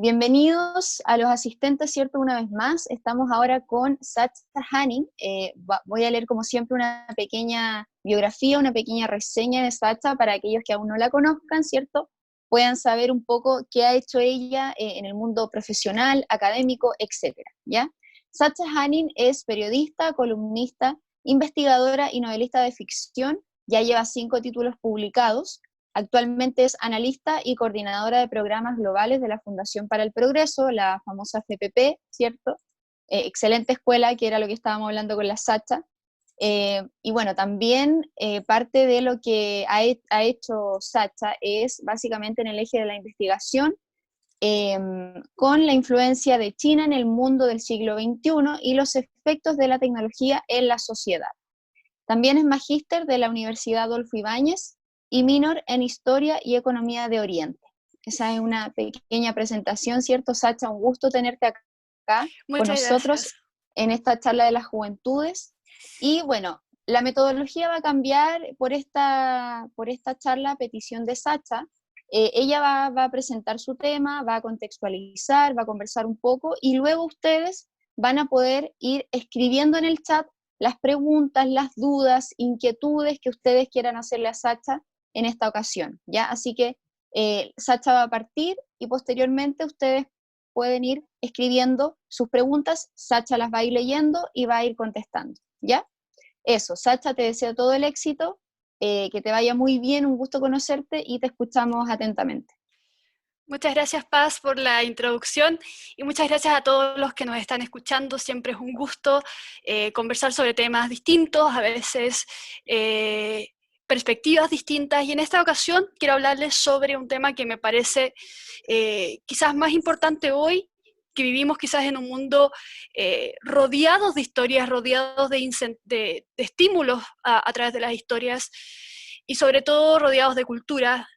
Bienvenidos a los asistentes, ¿cierto? Una vez más, estamos ahora con Sacha Hanning. Voy a leer como siempre una pequeña biografía, una pequeña reseña de Sacha para aquellos que aún no la conozcan, ¿cierto? Puedan saber un poco qué ha hecho ella en el mundo profesional, académico, etcétera, ¿ya? Sacha Hanning es periodista, columnista, investigadora y novelista de ficción. Ya lleva 5 títulos publicados. Actualmente es analista y coordinadora de programas globales de la Fundación para el Progreso, la famosa FPP, ¿cierto? Excelente escuela, que era lo que estábamos hablando con la Sacha. Y bueno, también parte de lo que ha hecho Sacha es básicamente en el eje de la investigación, con la influencia de China en el mundo del siglo XXI y los efectos de la tecnología en la sociedad. También es magíster de la Universidad Adolfo Ibáñez y minor en Historia y Economía de Oriente. Esa es una pequeña presentación, ¿cierto, Sacha? Un gusto tenerte acá con Muchas nosotros gracias. en esta charla de las juventudes. Y bueno, la metodología va a cambiar por esta charla a petición de Sacha. Ella va a presentar su tema, va a contextualizar, va a conversar un poco y luego ustedes van a poder ir escribiendo en el chat las preguntas, las dudas, inquietudes que ustedes quieran hacerle a Sacha en esta ocasión, ¿ya? Así que Sacha va a partir y posteriormente ustedes pueden ir escribiendo sus preguntas, Sacha las va a ir leyendo y va a ir contestando, ¿ya? Eso, Sacha, te deseo todo el éxito, que te vaya muy bien, un gusto conocerte y te escuchamos atentamente. Muchas gracias, Paz, por la introducción y muchas gracias a todos los que nos están escuchando. Siempre es un gusto conversar sobre temas distintos, a veces perspectivas distintas. Y en esta ocasión quiero hablarles sobre un tema que me parece quizás más importante hoy, que vivimos quizás en un mundo rodeados de historias, rodeados de estímulos a través de las historias y sobre todo rodeados de cultura.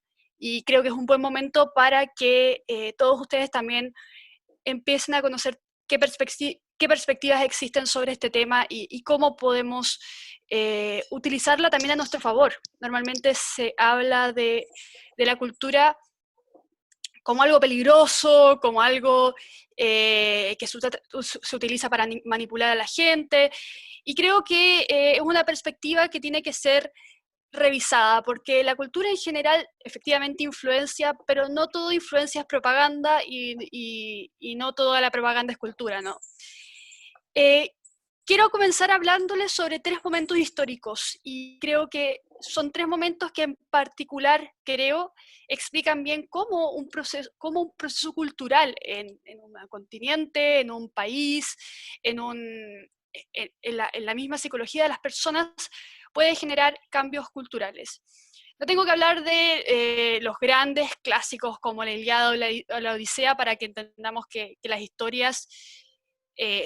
Y creo que es un buen momento para que todos ustedes también empiecen a conocer qué perspectivas existen sobre este tema y cómo podemos utilizarla también a nuestro favor. Normalmente se habla de la cultura como algo peligroso, como algo que se utiliza para manipular a la gente, y creo que es una perspectiva que tiene que ser revisada, porque la cultura en general efectivamente influencia, pero no todo influencia es propaganda y no toda la propaganda es cultura, ¿no? Eh, Quiero comenzar hablándoles sobre 3 momentos históricos y creo que son 3 momentos que en particular creo explican bien cómo un proceso cultural en un continente, en un país, en la misma psicología de las personas puede generar cambios culturales. No tengo que hablar de los grandes clásicos como la Ilíada o la Odisea para que entendamos que las historias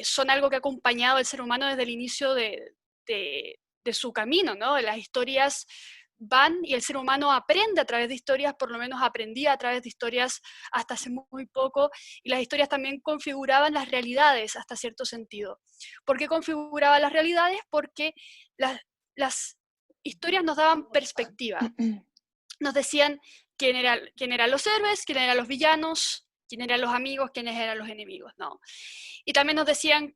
son algo que ha acompañado al ser humano desde el inicio de su camino, ¿no? Las historias van y el ser humano aprende a través de historias, por lo menos aprendía a través de historias hasta hace muy poco, y las historias también configuraban las realidades hasta cierto sentido. ¿Por qué configuraban las realidades? Porque las historias nos daban perspectiva, nos decían quién eran los héroes, quién eran los villanos, quién eran los amigos, quiénes eran los enemigos, ¿no? Y también nos decían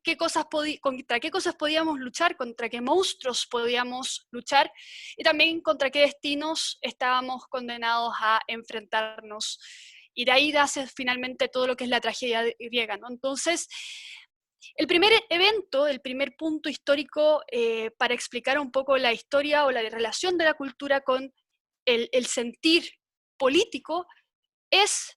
contra qué cosas podíamos luchar, contra qué monstruos podíamos luchar, y también contra qué destinos estábamos condenados a enfrentarnos. Y de ahí nace finalmente todo lo que es la tragedia griega, ¿no? Entonces, el primer evento, el primer punto histórico para explicar un poco la historia o la relación de la cultura con el sentir político es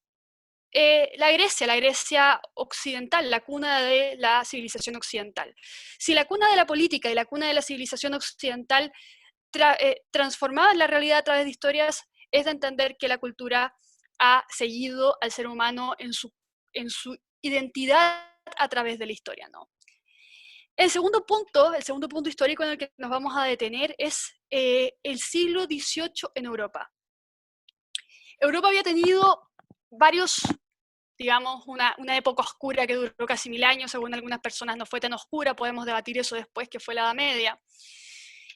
la Grecia occidental, la cuna de la civilización occidental. Si la cuna de la política y la cuna de la civilización occidental transformaban la realidad a través de historias, es de entender que la cultura ha seguido al ser humano en su identidad a través de la historia, ¿no? El segundo punto histórico en el que nos vamos a detener es el siglo XVIII en Europa. Europa había tenido varios, digamos, una época oscura que duró casi 1000 años, según algunas personas no fue tan oscura, podemos debatir eso después, que fue la Edad Media.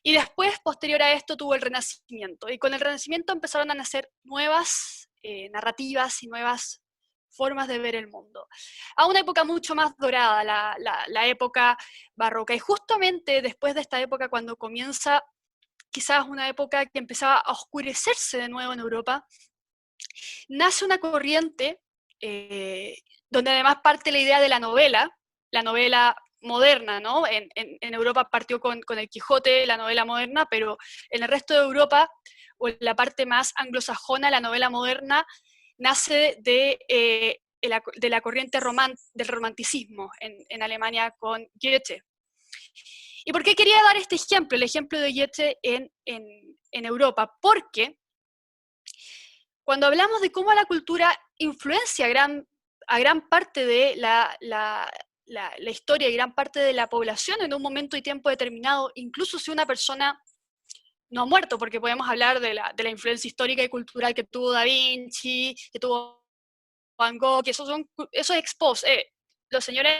Y después, posterior a esto, tuvo el Renacimiento. Y con el Renacimiento empezaron a nacer nuevas narrativas y nuevas formas de ver el mundo, a una época mucho más dorada, la época barroca. Y justamente después de esta época, cuando comienza quizás una época que empezaba a oscurecerse de nuevo en Europa, nace una corriente donde además parte la idea de la novela moderna, ¿no? En Europa partió con el Quijote, la novela moderna, pero en el resto de Europa, o en la parte más anglosajona, la novela moderna nace de la corriente del romanticismo en Alemania con Goethe. ¿Y por qué quería dar este ejemplo, el ejemplo de Goethe en Europa? Porque cuando hablamos de cómo la cultura influencia a gran parte de la historia y gran parte de la población en un momento y tiempo determinado, incluso si una persona no ha muerto, porque podemos hablar de la influencia histórica y cultural que tuvo Da Vinci, que tuvo Van Gogh, que eso es expos. Los señores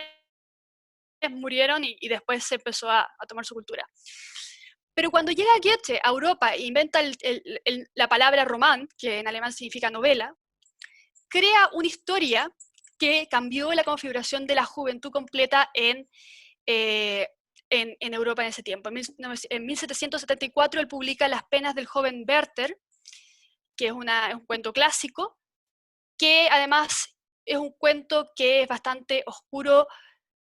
murieron y después se empezó a tomar su cultura. Pero cuando llega Goethe a Europa e inventa la palabra Roman, que en alemán significa novela, crea una historia que cambió la configuración de la juventud completa en Europa en ese tiempo. En 1774 él publica Las penas del joven Werther, que es un cuento clásico, que además es un cuento que es bastante oscuro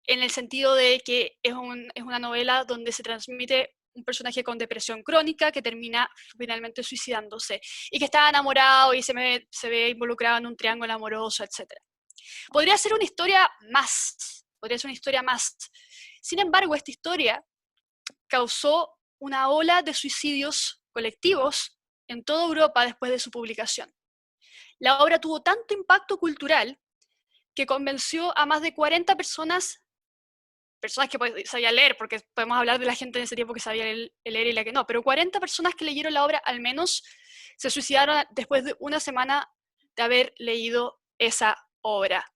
en el sentido de que es una novela donde se transmite un personaje con depresión crónica que termina finalmente suicidándose y que está enamorado y se ve involucrado en un triángulo amoroso, etc. Podría ser una historia más, podría ser una historia más. Sin embargo, esta historia causó una ola de suicidios colectivos en toda Europa después de su publicación. La obra tuvo tanto impacto cultural que convenció a más de 40 personas que sabían leer, porque podemos hablar de la gente en ese tiempo que sabía leer y la que no, pero 40 personas que leyeron la obra al menos se suicidaron después de una semana de haber leído esa obra.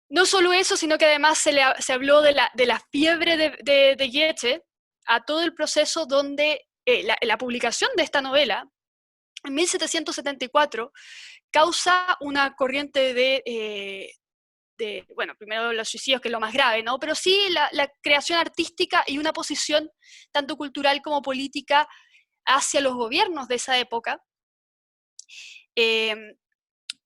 No solo eso, sino que además se habló de la fiebre de Goethe a todo el proceso donde la publicación de esta novela, en 1774, causa una corriente bueno, primero los suicidios, que es lo más grave, ¿no? Pero sí la creación artística y una posición tanto cultural como política hacia los gobiernos de esa época,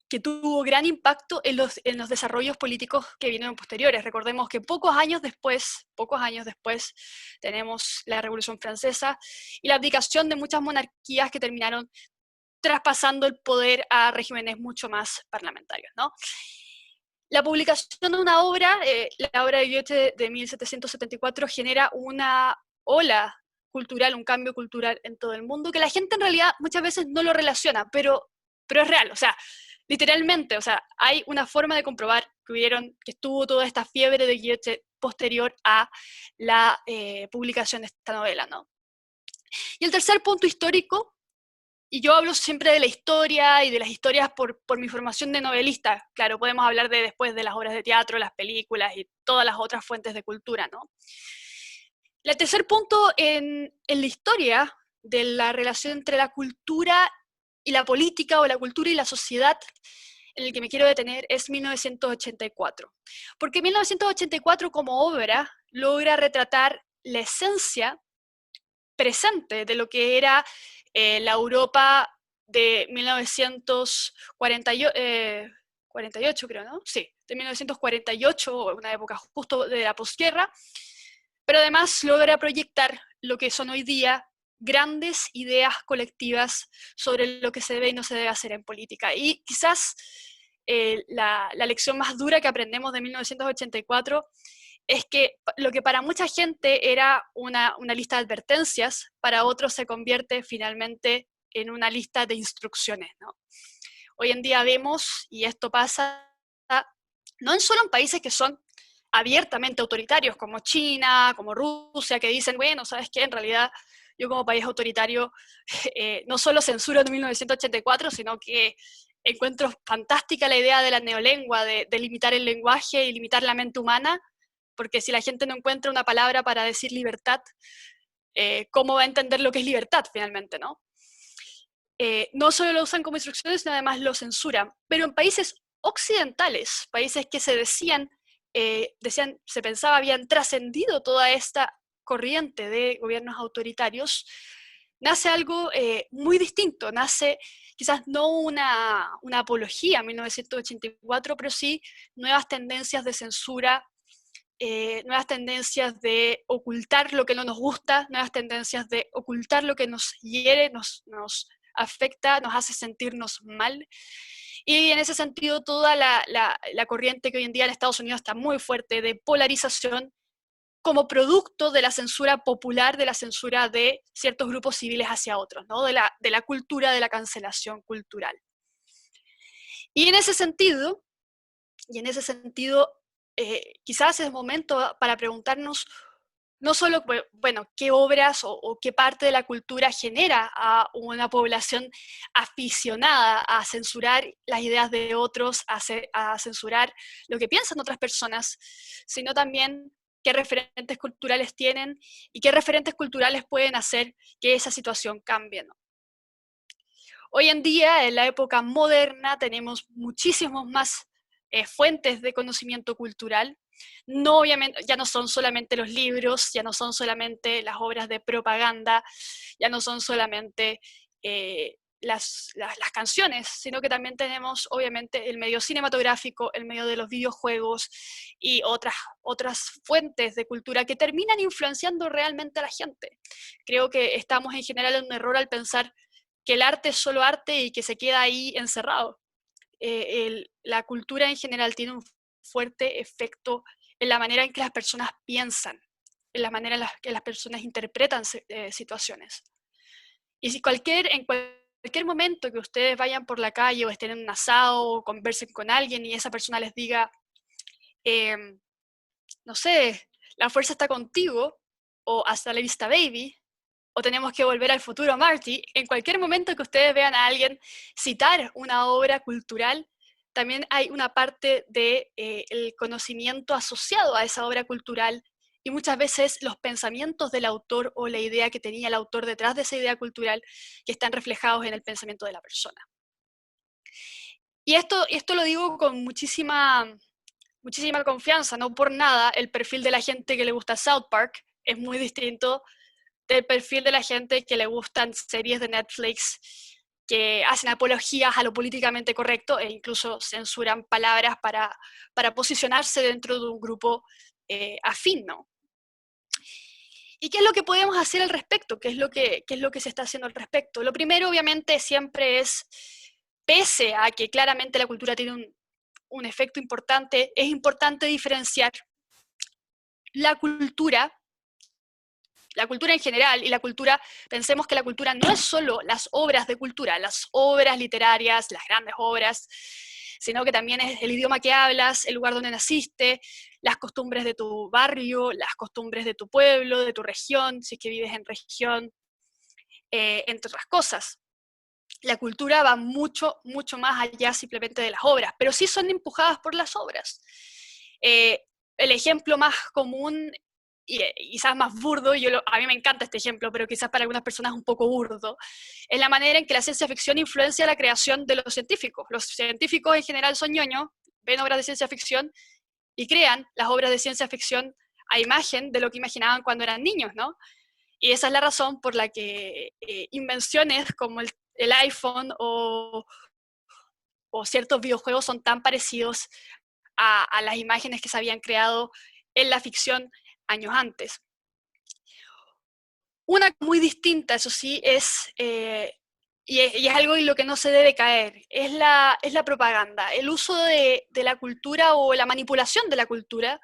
que tuvo gran impacto en los desarrollos políticos que vinieron posteriores. Recordemos que pocos años después, tenemos la Revolución Francesa y la abdicación de muchas monarquías que terminaron traspasando el poder a regímenes mucho más parlamentarios, ¿no? La publicación de una obra, la obra de Goethe de 1774, genera una ola cultural, un cambio cultural en todo el mundo, que la gente en realidad muchas veces no lo relaciona, pero es real, o sea, literalmente, o sea, hay una forma de comprobar que estuvo toda esta fiebre de Goethe posterior a la publicación de esta novela, ¿no? Y el tercer punto histórico, y yo hablo siempre de la historia y de las historias por mi formación de novelista. Claro, podemos hablar después de las obras de teatro, las películas y todas las otras fuentes de cultura, ¿no? El tercer punto en la historia de la relación entre la cultura y la política, o la cultura y la sociedad, en el que me quiero detener, es 1984. Porque 1984 como obra logra retratar la esencia presente de lo que era la Europa de 1948, creo, ¿no? Sí, de 1948, una época justo de la posguerra, pero además logra proyectar lo que son hoy día grandes ideas colectivas sobre lo que se debe y no se debe hacer en política. Y quizás la lección más dura que aprendemos de 1984 es que lo que para mucha gente era una lista de advertencias, para otros se convierte finalmente en una lista de instrucciones, ¿no? Hoy en día vemos, y esto pasa no solo en países que son abiertamente autoritarios, como China, como Rusia, que dicen, bueno, ¿sabes qué? En realidad yo como país autoritario no solo censuro en 1984, sino que encuentro fantástica la idea de la neolengua, de limitar el lenguaje y limitar la mente humana, porque si la gente no encuentra una palabra para decir libertad, ¿cómo va a entender lo que es libertad finalmente, no? No solo lo usan como instrucciones, sino además lo censuran. Pero en países occidentales, países que se pensaba habían trascendido toda esta corriente de gobiernos autoritarios, nace algo muy distinto, nace quizás no una apología en 1984, pero sí nuevas tendencias de censura, nuevas tendencias de ocultar lo que no nos gusta, nuevas tendencias de ocultar lo que nos hiere, nos afecta, nos hace sentirnos mal. Y en ese sentido, toda la corriente que hoy en día en Estados Unidos está muy fuerte de polarización como producto de la censura popular, de la censura de ciertos grupos civiles hacia otros, ¿no? De la cultura de la cancelación cultural. Y en ese sentido, quizás es momento para preguntarnos no solo, bueno, qué obras o qué parte de la cultura genera a una población aficionada a censurar las ideas de otros, a censurar lo que piensan otras personas, sino también qué referentes culturales tienen y qué referentes culturales pueden hacer que esa situación cambie, ¿no? Hoy en día, en la época moderna, tenemos muchísimos más fuentes de conocimiento cultural. No, obviamente, ya no son solamente los libros, ya no son solamente las obras de propaganda, ya no son solamente las canciones, sino que también tenemos, obviamente, el medio cinematográfico, el medio de los videojuegos y otras fuentes de cultura que terminan influenciando realmente a la gente. Creo que estamos en general en un error al pensar que el arte es solo arte y que se queda ahí encerrado. La cultura en general tiene un fuerte efecto en la manera en que las personas piensan, en la manera en la que las personas interpretan situaciones. Y si en cualquier momento que ustedes vayan por la calle o estén en un asado o conversen con alguien y esa persona les diga, no sé, la fuerza está contigo, o hasta la vista baby, o tenemos que volver al futuro Marty, en cualquier momento que ustedes vean a alguien citar una obra cultural, también hay una parte del conocimiento asociado a esa obra cultural y muchas veces los pensamientos del autor o la idea que tenía el autor detrás de esa idea cultural que están reflejados en el pensamiento de la persona. Y esto lo digo con muchísima confianza, no por nada el perfil de la gente que le gusta South Park es muy distinto del perfil de la gente que le gustan series de Netflix que hacen apologías a lo políticamente correcto e incluso censuran palabras para posicionarse dentro de un grupo afín, ¿no? ¿Y qué es lo que podemos hacer al respecto? ¿Qué es lo que se está haciendo al respecto? Lo primero, obviamente, siempre es, pese a que claramente la cultura tiene un efecto importante, es importante diferenciar la cultura en general y pensemos que la cultura no es solo las obras de cultura, las obras literarias, las grandes obras, sino que también es el idioma que hablas, el lugar donde naciste, las costumbres de tu barrio, las costumbres de tu pueblo, de tu región, si es que vives en región, entre otras cosas. La cultura va mucho más allá simplemente de las obras, pero sí son empujadas por las obras. El ejemplo más común y quizás más burdo, a mí me encanta este ejemplo, pero quizás para algunas personas un poco burdo, es la manera en que la ciencia ficción influencia la creación de los científicos. Los científicos en general son ñoños, ven obras de ciencia ficción y crean las obras de ciencia ficción a imagen de lo que imaginaban cuando eran niños, ¿no? Y esa es la razón por la que invenciones como el iPhone o ciertos videojuegos son tan parecidos a las imágenes que se habían creado en la ficción años antes. Una muy distinta, eso sí, y es algo en lo que no se debe caer, es la propaganda, el uso de la cultura o la manipulación de la cultura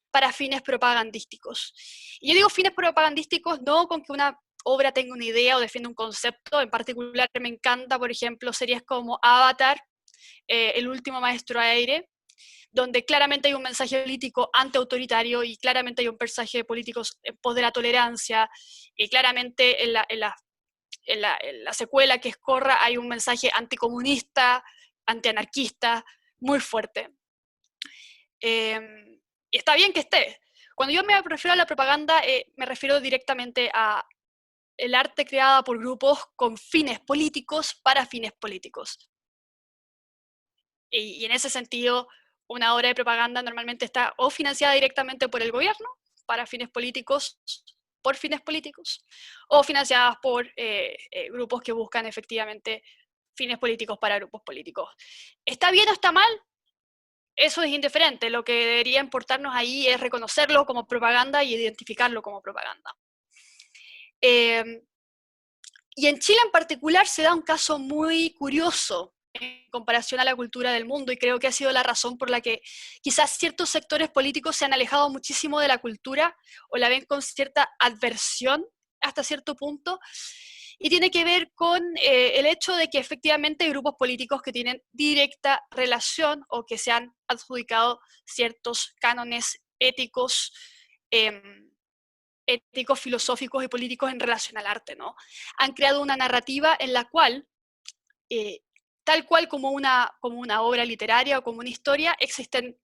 para fines propagandísticos. Y yo digo fines propagandísticos no con que una obra tenga una idea o defienda un concepto, en particular me encanta, por ejemplo, series como Avatar, El último maestro aire, donde claramente hay un mensaje político antiautoritario y claramente hay un mensaje político en pos de la tolerancia, y claramente en la secuela que es Corra hay un mensaje anticomunista, antianarquista, muy fuerte. Y está bien que esté. Cuando yo me refiero a la propaganda, me refiero directamente a el arte creada por grupos con fines políticos para fines políticos. y en ese sentido, una obra de propaganda normalmente está o financiada directamente por el gobierno, para fines políticos, por fines políticos, o financiadas por grupos que buscan efectivamente fines políticos para grupos políticos. ¿Está bien o está mal? Eso es indiferente. Lo que debería importarnos ahí es reconocerlo como propaganda y identificarlo como propaganda. Y en Chile en particular se da un caso muy curioso en comparación a la cultura del mundo, y creo que ha sido la razón por la que quizás ciertos sectores políticos se han alejado muchísimo de la cultura o la ven con cierta adversión hasta cierto punto, y tiene que ver con el hecho de que efectivamente hay grupos políticos que tienen directa relación o que se han adjudicado ciertos cánones éticos, eh, éticos, filosóficos y políticos en relación al arte, ¿no? Han creado una narrativa en la cual, tal cual como una obra literaria o como una historia, existen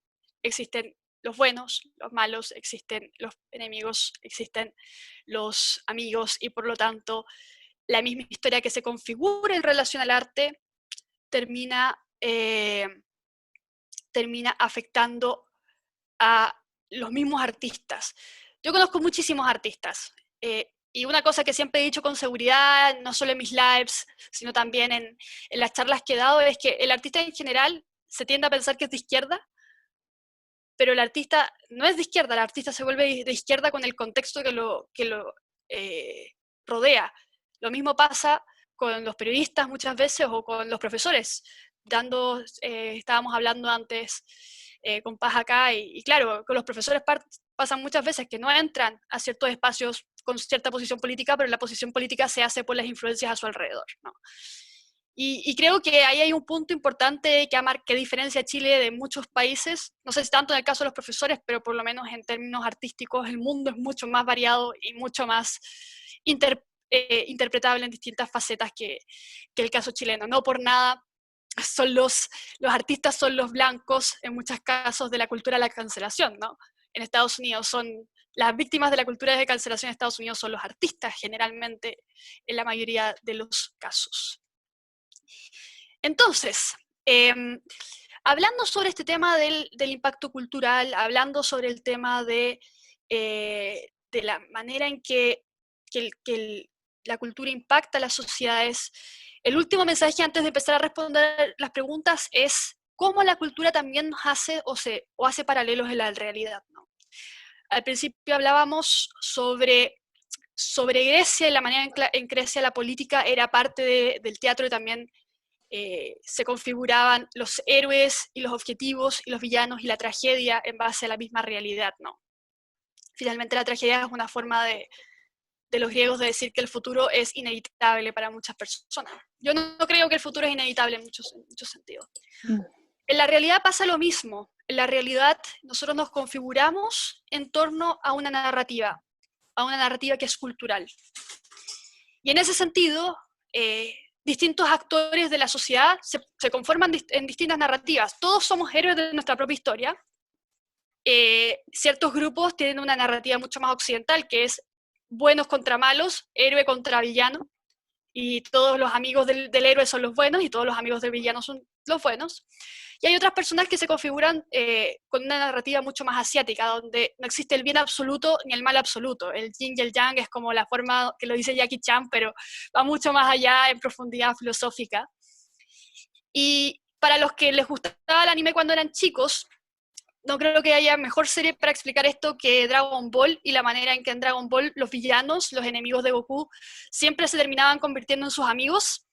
los buenos, los malos, existen los enemigos, existen los amigos, y por lo tanto, la misma historia que se configura en relación al arte termina, termina afectando a los mismos artistas. Yo conozco muchísimos artistas, y una cosa que siempre he dicho con seguridad, no solo en mis lives, sino también en las charlas que he dado, es que el artista en general se tiende a pensar que es de izquierda, pero el artista no es de izquierda, el artista se vuelve de izquierda con el contexto que lo rodea. Lo mismo pasa con los periodistas muchas veces o con los profesores. Estábamos hablando antes con Paz acá, y claro, con los profesores pasan muchas veces que no entran a ciertos espacios con cierta posición política, pero la posición política se hace por las influencias a su alrededor, ¿no? Y creo que ahí hay un punto importante que diferencia a Chile de muchos países, no sé si tanto en el caso de los profesores, pero por lo menos en términos artísticos el mundo es mucho más variado y mucho más interpretable en distintas facetas que el caso chileno. No por nada son los artistas son los blancos en muchos casos de la cultura de la cancelación, ¿no? En Estados Unidos las víctimas de la cultura de cancelación en Estados Unidos son los artistas generalmente en la mayoría de los casos. Entonces, hablando sobre este tema del impacto cultural, hablando sobre el tema de la manera en que la cultura impacta a las sociedades, el último mensaje antes de empezar a responder las preguntas es cómo la cultura también nos hace o hace paralelos en la realidad, ¿no? Al principio hablábamos sobre Grecia y la manera en que Grecia la política era parte del teatro, y también se configuraban los héroes y los objetivos y los villanos y la tragedia en base a la misma realidad, ¿no? Finalmente la tragedia es una forma de los griegos de decir que el futuro es inevitable para muchas personas. Yo no creo que el futuro es inevitable en muchos sentidos. En la realidad pasa lo mismo. En la realidad nosotros nos configuramos en torno a una narrativa que es cultural. Y en ese sentido, distintos actores de la sociedad se conforman en distintas narrativas. Todos somos héroes de nuestra propia historia. Ciertos grupos tienen una narrativa mucho más occidental, que es buenos contra malos, héroe contra villano, y todos los amigos del héroe son los buenos y todos los amigos del villano son los buenos. Y hay otras personas que se configuran con una narrativa mucho más asiática, donde no existe el bien absoluto ni el mal absoluto. El yin y el yang es como la forma que lo dice Jackie Chan, pero va mucho más allá en profundidad filosófica. Y para los que les gustaba el anime cuando eran chicos, no creo que haya mejor serie para explicar esto que Dragon Ball, y la manera en que en Dragon Ball los villanos, los enemigos de Goku, siempre se terminaban convirtiendo en sus amigos,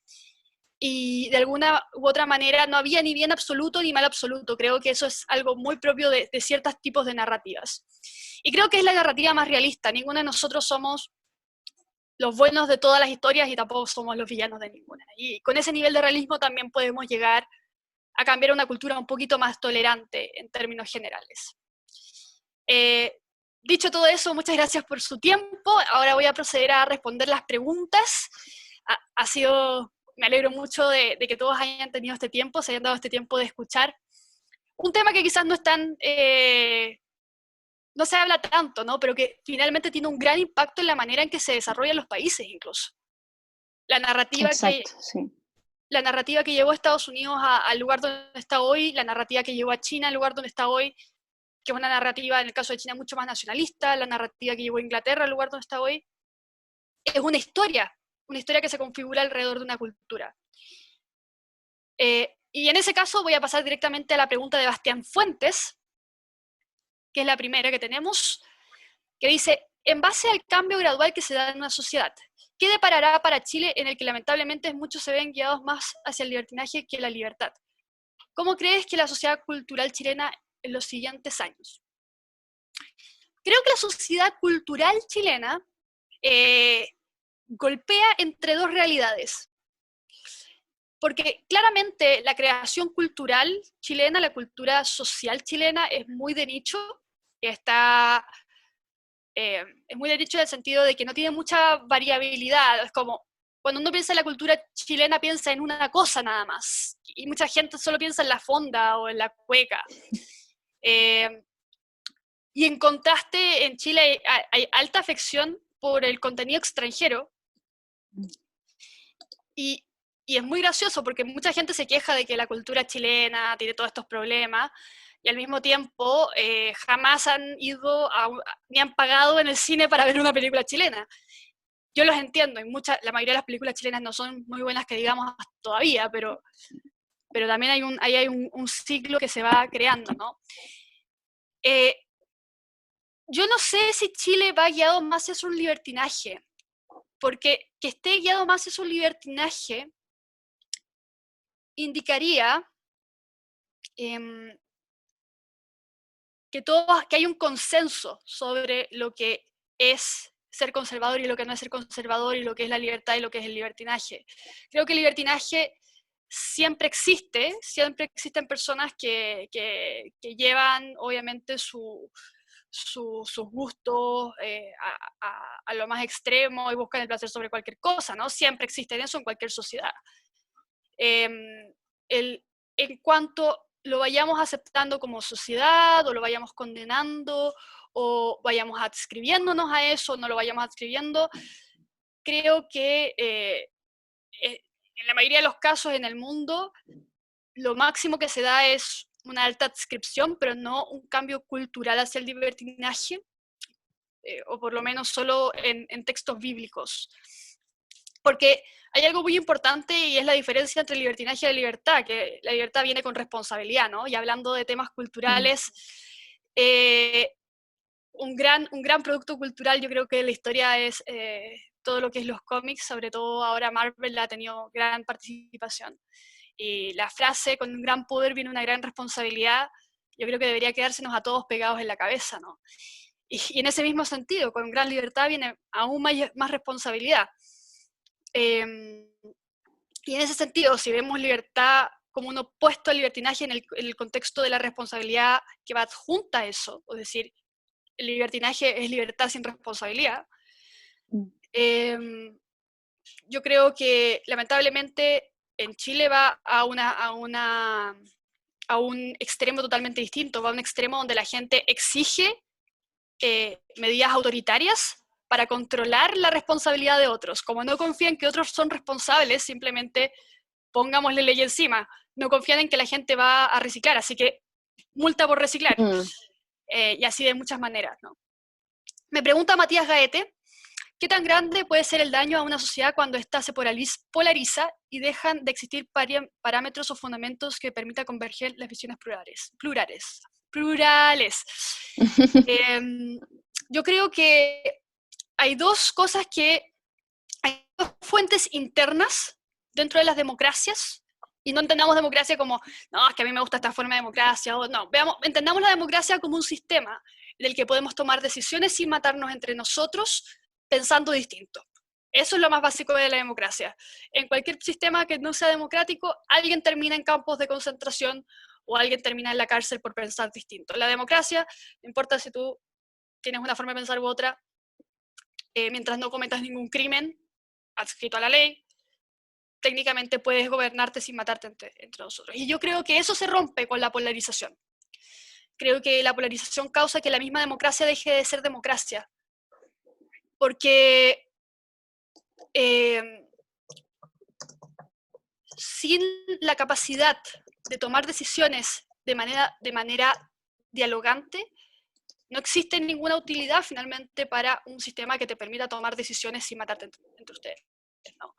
y de alguna u otra manera no había ni bien absoluto ni mal absoluto. Creo que eso es algo muy propio de ciertos tipos de narrativas. Y creo que es la narrativa más realista. Ninguno de nosotros somos los buenos de todas las historias y tampoco somos los villanos de ninguna. Y con ese nivel de realismo también podemos llegar a cambiar una cultura un poquito más tolerante en términos generales. Dicho todo eso, muchas gracias por su tiempo. Ahora voy a proceder a responder las preguntas. Me alegro mucho de que todos hayan tenido este tiempo, se hayan dado este tiempo de escuchar un tema que quizás no se habla tanto, ¿no? Pero que finalmente tiene un gran impacto en la manera en que se desarrollan los países incluso. La narrativa Exacto, sí. la narrativa que llevó a Estados Unidos al lugar donde está hoy, la narrativa que llevó a China al lugar donde está hoy, que es una narrativa, en el caso de China, mucho más nacionalista, la narrativa que llevó a Inglaterra al lugar donde está hoy, es una historia que se configura alrededor de una cultura. Y en ese caso voy a pasar directamente a la pregunta de Bastián Fuentes, que es la primera que tenemos, que dice, en base al cambio gradual que se da en una sociedad, ¿qué deparará para Chile en el que lamentablemente muchos se ven guiados más hacia el libertinaje que la libertad? ¿Cómo crees que la sociedad cultural chilena en los siguientes años? Creo que la sociedad cultural chilena golpea entre dos realidades. Porque claramente la creación cultural chilena, la cultura social chilena es muy de nicho, está, es muy de nicho en el sentido de que no tiene mucha variabilidad. Es como, cuando uno piensa en la cultura chilena, piensa en una cosa nada más. Y mucha gente solo piensa en la fonda o en la cueca. Y en contraste, en Chile hay alta afección por el contenido extranjero. Y, y es muy gracioso porque mucha gente se queja de que la cultura chilena tiene todos estos problemas y al mismo tiempo jamás han ido ni han pagado en el cine para ver una película chilena. Yo los entiendo, la mayoría de las películas chilenas no son muy buenas que digamos todavía, pero también hay un ciclo que se va creando, ¿no? Yo no sé si Chile va guiado más hacia un libertinaje, porque que esté guiado más hacia un libertinaje indicaría que hay un consenso sobre lo que es ser conservador y lo que no es ser conservador, y lo que es la libertad y lo que es el libertinaje. Creo que el libertinaje siempre existen personas que llevan obviamente sus gustos a lo más extremo y buscan el placer sobre cualquier cosa, ¿no? Siempre existe eso en cualquier sociedad. En cuanto lo vayamos aceptando como sociedad, o lo vayamos condenando, o vayamos adscribiéndonos a eso, o no lo vayamos adscribiendo, creo que en la mayoría de los casos en el mundo, lo máximo que se da es una alta adscripción, pero no un cambio cultural hacia el libertinaje, o por lo menos solo en textos bíblicos. Porque hay algo muy importante y es la diferencia entre libertinaje y la libertad, que la libertad viene con responsabilidad, ¿no? Y hablando de temas culturales, un gran producto cultural, yo creo que la historia es todo lo que es los cómics, sobre todo ahora Marvel ha tenido gran participación. Y la frase, con un gran poder viene una gran responsabilidad, yo creo que debería quedársenos a todos pegados en la cabeza, ¿no? Y en ese mismo sentido, con gran libertad viene aún más responsabilidad. Y en ese sentido, si vemos libertad como un opuesto al libertinaje en el contexto de la responsabilidad que va adjunta a eso, es decir, el libertinaje es libertad sin responsabilidad, yo creo que lamentablemente en Chile va a un extremo totalmente distinto, va a un extremo donde la gente exige medidas autoritarias para controlar la responsabilidad de otros. Como no confían que otros son responsables, simplemente pongámosle ley encima. No confían en que la gente va a reciclar, así que multa por reciclar. Y así de muchas maneras, ¿no? Me pregunta Matías Gaete, ¿qué tan grande puede ser el daño a una sociedad cuando ésta se polariza y dejan de existir parámetros o fundamentos que permitan converger las visiones plurales? Yo creo que hay dos fuentes internas dentro de las democracias, y no entendamos democracia como, no, es que a mí me gusta esta forma de democracia, o no, entendamos la democracia como un sistema en el que podemos tomar decisiones sin matarnos entre nosotros, pensando distinto. Eso es lo más básico de la democracia. En cualquier sistema que no sea democrático, alguien termina en campos de concentración o alguien termina en la cárcel por pensar distinto. La democracia, no importa si tú tienes una forma de pensar u otra, mientras no cometas ningún crimen adscrito a la ley, técnicamente puedes gobernarte sin matarte entre nosotros. Y yo creo que eso se rompe con la polarización. Creo que la polarización causa que la misma democracia deje de ser democracia. Porque sin la capacidad de tomar decisiones de manera dialogante, no existe ninguna utilidad finalmente para un sistema que te permita tomar decisiones sin matarte entre ustedes, ¿no?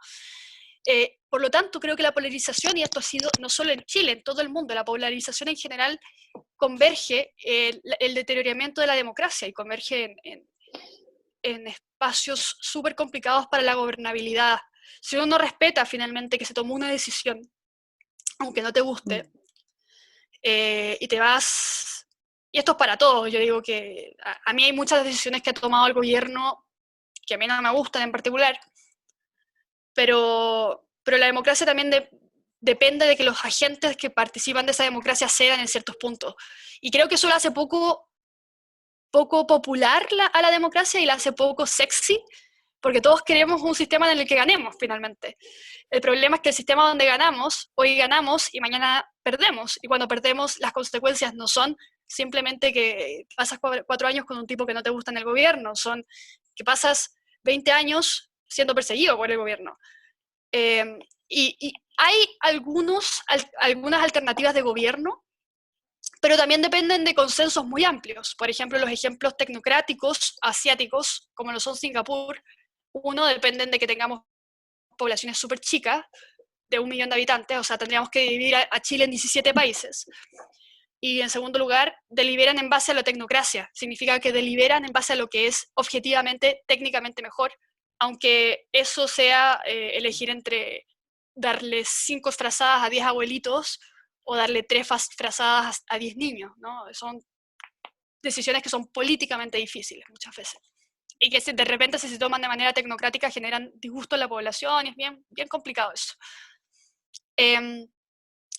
Por lo tanto, creo que la polarización, y esto ha sido no solo en Chile, en todo el mundo, la polarización en general converge el deterioramiento de la democracia y converge en espacios súper complicados para la gobernabilidad. Si uno no respeta finalmente que se tomó una decisión, aunque no te guste, y te vas... Y esto es para todos, yo digo que a mí hay muchas decisiones que ha tomado el gobierno que a mí no me gustan en particular, pero la democracia también depende de que los agentes que participan de esa democracia cedan en ciertos puntos. Y creo que eso lo hace poco popular a la democracia y la hace poco sexy, porque todos queremos un sistema en el que ganemos finalmente. El problema es que el sistema donde ganamos, hoy ganamos y mañana perdemos. Y cuando perdemos, las consecuencias no son simplemente que pasas 4 años con un tipo que no te gusta en el gobierno, son que pasas 20 años siendo perseguido por el gobierno. Y hay algunas alternativas de gobierno, pero también dependen de consensos muy amplios. Por ejemplo, los ejemplos tecnocráticos asiáticos, como lo son Singapur, uno, dependen de que tengamos poblaciones súper chicas, de 1 millón de habitantes, o sea, tendríamos que dividir a Chile en 17 países. Y en segundo lugar, deliberan en base a la tecnocracia. Significa que deliberan en base a lo que es objetivamente, técnicamente mejor, aunque eso sea elegir entre darle 5 frazadas a 10 abuelitos o darle 3 frazadas a 10 niños, ¿no? Son decisiones que son políticamente difíciles muchas veces. Y que de repente, si se toman de manera tecnocrática, generan disgusto en la población, y es bien, bien complicado eso.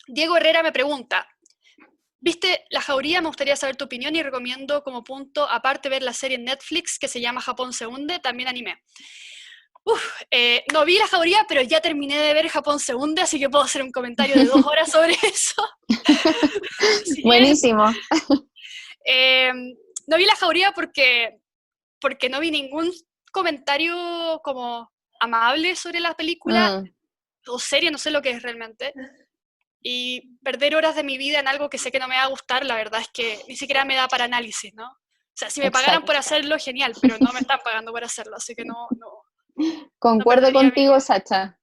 Diego Herrera me pregunta, ¿viste La Jauría? Me gustaría saber tu opinión y recomiendo como punto aparte ver la serie en Netflix que se llama Japón se hunde, también anime. No vi La Jauría, pero ya terminé de ver Japón se hunde, así que puedo hacer un comentario de 2 horas sobre eso. Si Buenísimo. No vi La Jauría porque no vi ningún comentario como amable sobre la película, o serie, no sé lo que es realmente. Y perder horas de mi vida en algo que sé que no me va a gustar, la verdad es que ni siquiera me da para análisis, ¿no? O sea, si me pagaran por hacerlo, genial, pero no me están pagando por hacerlo, así que no Concuerdo perdería contigo, Sacha.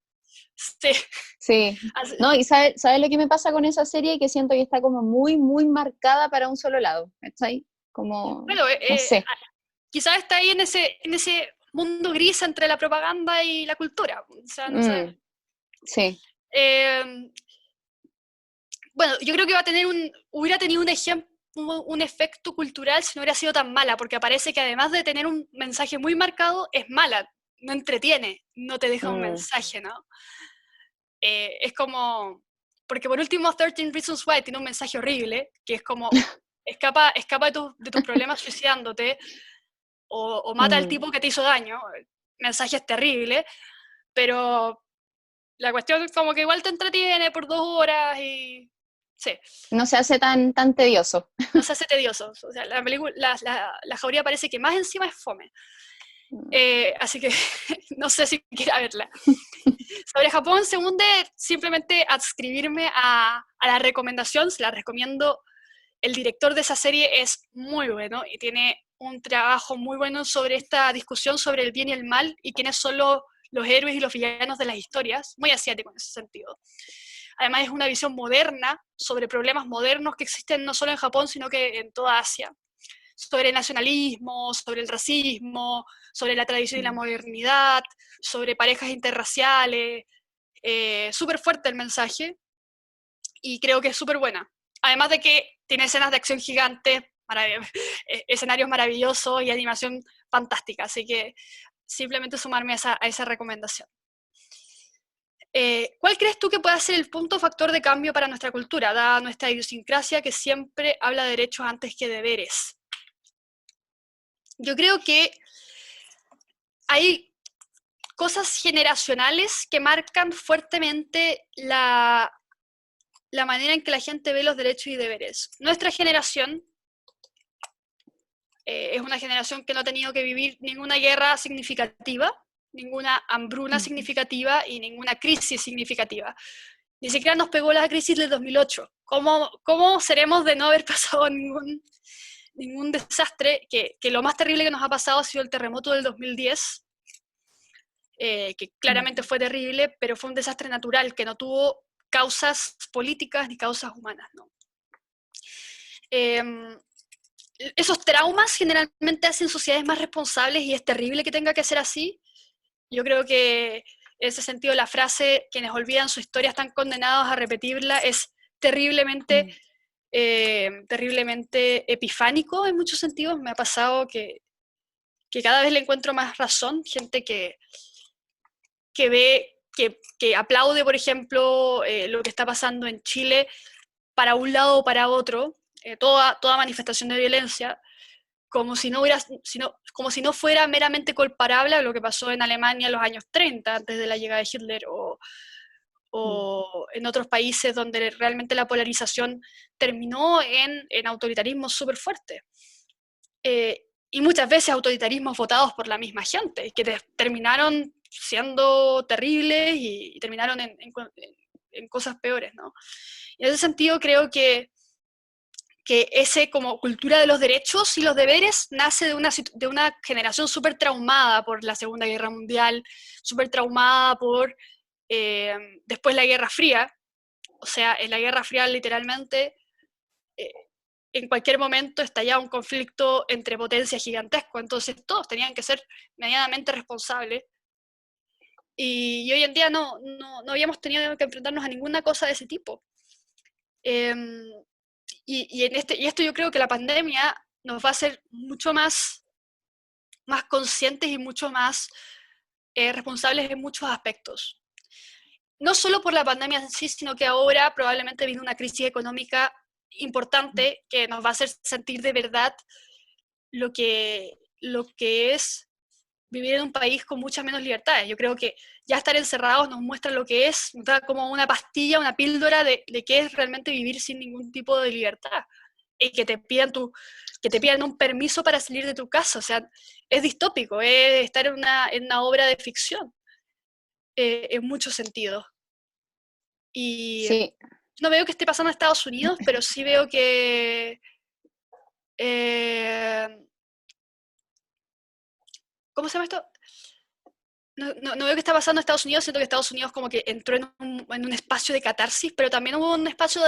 Sí. Sí. No, y ¿sabes lo que me pasa con esa serie? Que siento que está como muy, muy marcada para un solo lado, ¿está ahí? Como, Bueno, no sé. quizás está ahí en ese mundo gris entre la propaganda y la cultura, o sea, no sé. Sí. Bueno, yo creo que hubiera tenido un efecto cultural si no hubiera sido tan mala, porque parece que además de tener un mensaje muy marcado, es mala, no entretiene, no te deja un mensaje, ¿no? Es como, porque por último 13 Reasons Why tiene un mensaje horrible, que es como, escapa de tus problemas suicidándote, o mata al tipo que te hizo daño, mensaje es terrible, pero la cuestión es como que igual te entretiene por 2 horas y... Sí. No se hace tan tedioso. No se hace tedioso. O sea, la Jauría parece que más encima es fome. Así que no sé si quiera verla. Sobre Japón se hunde, simplemente adscribirme a la recomendación, se la recomiendo. El director de esa serie es muy bueno y tiene un trabajo muy bueno sobre esta discusión sobre el bien y el mal y quiénes son los héroes y los villanos de las historias, muy asiático en ese sentido. Además es una visión moderna sobre problemas modernos que existen no solo en Japón, sino que en toda Asia, sobre el nacionalismo, sobre el racismo, sobre la tradición y la modernidad, sobre parejas interraciales. Súper fuerte el mensaje y creo que es súper buena. Además de que tiene escenas de acción gigantes, escenarios maravillosos y animación fantástica, así que simplemente sumarme a esa recomendación. ¿Cuál crees tú que pueda ser el punto factor de cambio para nuestra cultura, dada nuestra idiosincrasia que siempre habla de derechos antes que deberes? Yo creo que hay cosas generacionales que marcan fuertemente la manera en que la gente ve los derechos y deberes. Nuestra generación es una generación que no ha tenido que vivir ninguna guerra significativa, ninguna hambruna significativa y ninguna crisis significativa. Ni siquiera nos pegó la crisis del 2008. ¿Cómo seremos de no haber pasado ningún desastre? Que lo más terrible que nos ha pasado ha sido el terremoto del 2010, que claramente fue terrible, pero fue un desastre natural que no tuvo causas políticas ni causas humanas, ¿no? Esos traumas generalmente hacen sociedades más responsables y es terrible que tenga que ser así. Yo creo que en ese sentido la frase quienes olvidan su historia están condenados a repetirla es terriblemente, terriblemente epifánico en muchos sentidos. Me ha pasado que cada vez le encuentro más razón, gente que ve, que aplaude, por ejemplo, lo que está pasando en Chile para un lado o para otro, toda manifestación de violencia, como si no fuera meramente comparable a lo que pasó en Alemania en los años 30, antes de la llegada de Hitler, o en otros países donde realmente la polarización terminó en autoritarismo súper fuerte. Y muchas veces autoritarismos votados por la misma gente, que terminaron siendo terribles y terminaron en cosas peores, ¿no? Y en ese sentido creo que ese como cultura de los derechos y los deberes nace de una generación súper traumada por la Segunda Guerra Mundial, súper traumada por después la Guerra Fría. O sea, en la Guerra Fría literalmente en cualquier momento estallaba un conflicto entre potencias gigantesco, entonces todos tenían que ser medianamente responsables. Y hoy en día no habíamos tenido que enfrentarnos a ninguna cosa de ese tipo. Y esto yo creo que la pandemia nos va a hacer mucho más conscientes y mucho más responsables en muchos aspectos. No solo por la pandemia en sí, sino que ahora probablemente viene una crisis económica importante que nos va a hacer sentir de verdad lo que es vivir en un país con muchas menos libertades. Yo creo que ya estar encerrados nos muestra lo que es, nos da como una pastilla, una píldora de qué es realmente vivir sin ningún tipo de libertad. Y que te pidan un permiso para salir de tu casa. O sea, es distópico, es estar en una obra de ficción, en muchos sentidos. Y Sí, no veo que esté pasando en Estados Unidos, pero sí veo que... ¿Cómo se llama esto? No veo qué está pasando en Estados Unidos, siento que Estados Unidos como que entró en un espacio de catarsis, pero también hubo un espacio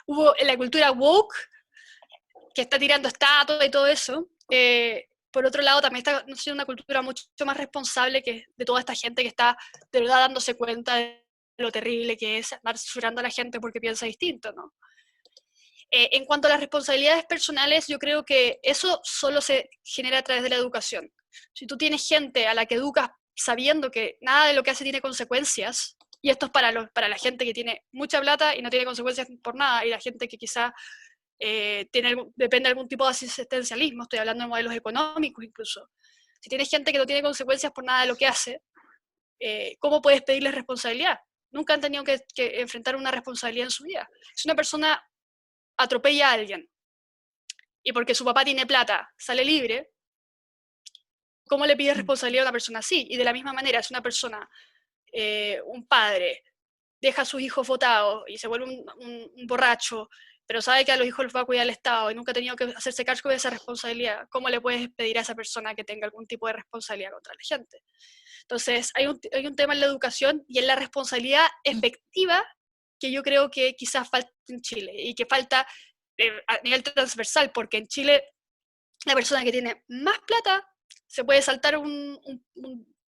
hubo en la cultura woke, que está tirando estatuas y todo eso. Por otro lado, también está siendo una cultura mucho más responsable que de toda esta gente que está de verdad dándose cuenta de lo terrible que es andar censurando a la gente porque piensa distinto, ¿no? En cuanto a las responsabilidades personales, yo creo que eso solo se genera a través de la educación. Si tú tienes gente a la que educas sabiendo que nada de lo que hace tiene consecuencias, y esto es para la gente que tiene mucha plata y no tiene consecuencias por nada, y la gente que quizá depende de algún tipo de asistencialismo, estoy hablando de modelos económicos incluso. Si tienes gente que no tiene consecuencias por nada de lo que hace, ¿cómo puedes pedirles responsabilidad? Nunca han tenido que enfrentar una responsabilidad en su vida. Si una persona atropella a alguien y porque su papá tiene plata sale libre, ¿cómo le pides responsabilidad a una persona así? Y de la misma manera, si una persona, un padre, deja a sus hijos votados y se vuelve un borracho, pero sabe que a los hijos los va a cuidar el Estado y nunca ha tenido que hacerse cargo de esa responsabilidad, ¿cómo le puedes pedir a esa persona que tenga algún tipo de responsabilidad contra la gente? Entonces, hay un tema en la educación y en la responsabilidad efectiva que yo creo que quizás falta en Chile y que falta a nivel transversal, porque en Chile la persona que tiene más plata se puede saltar un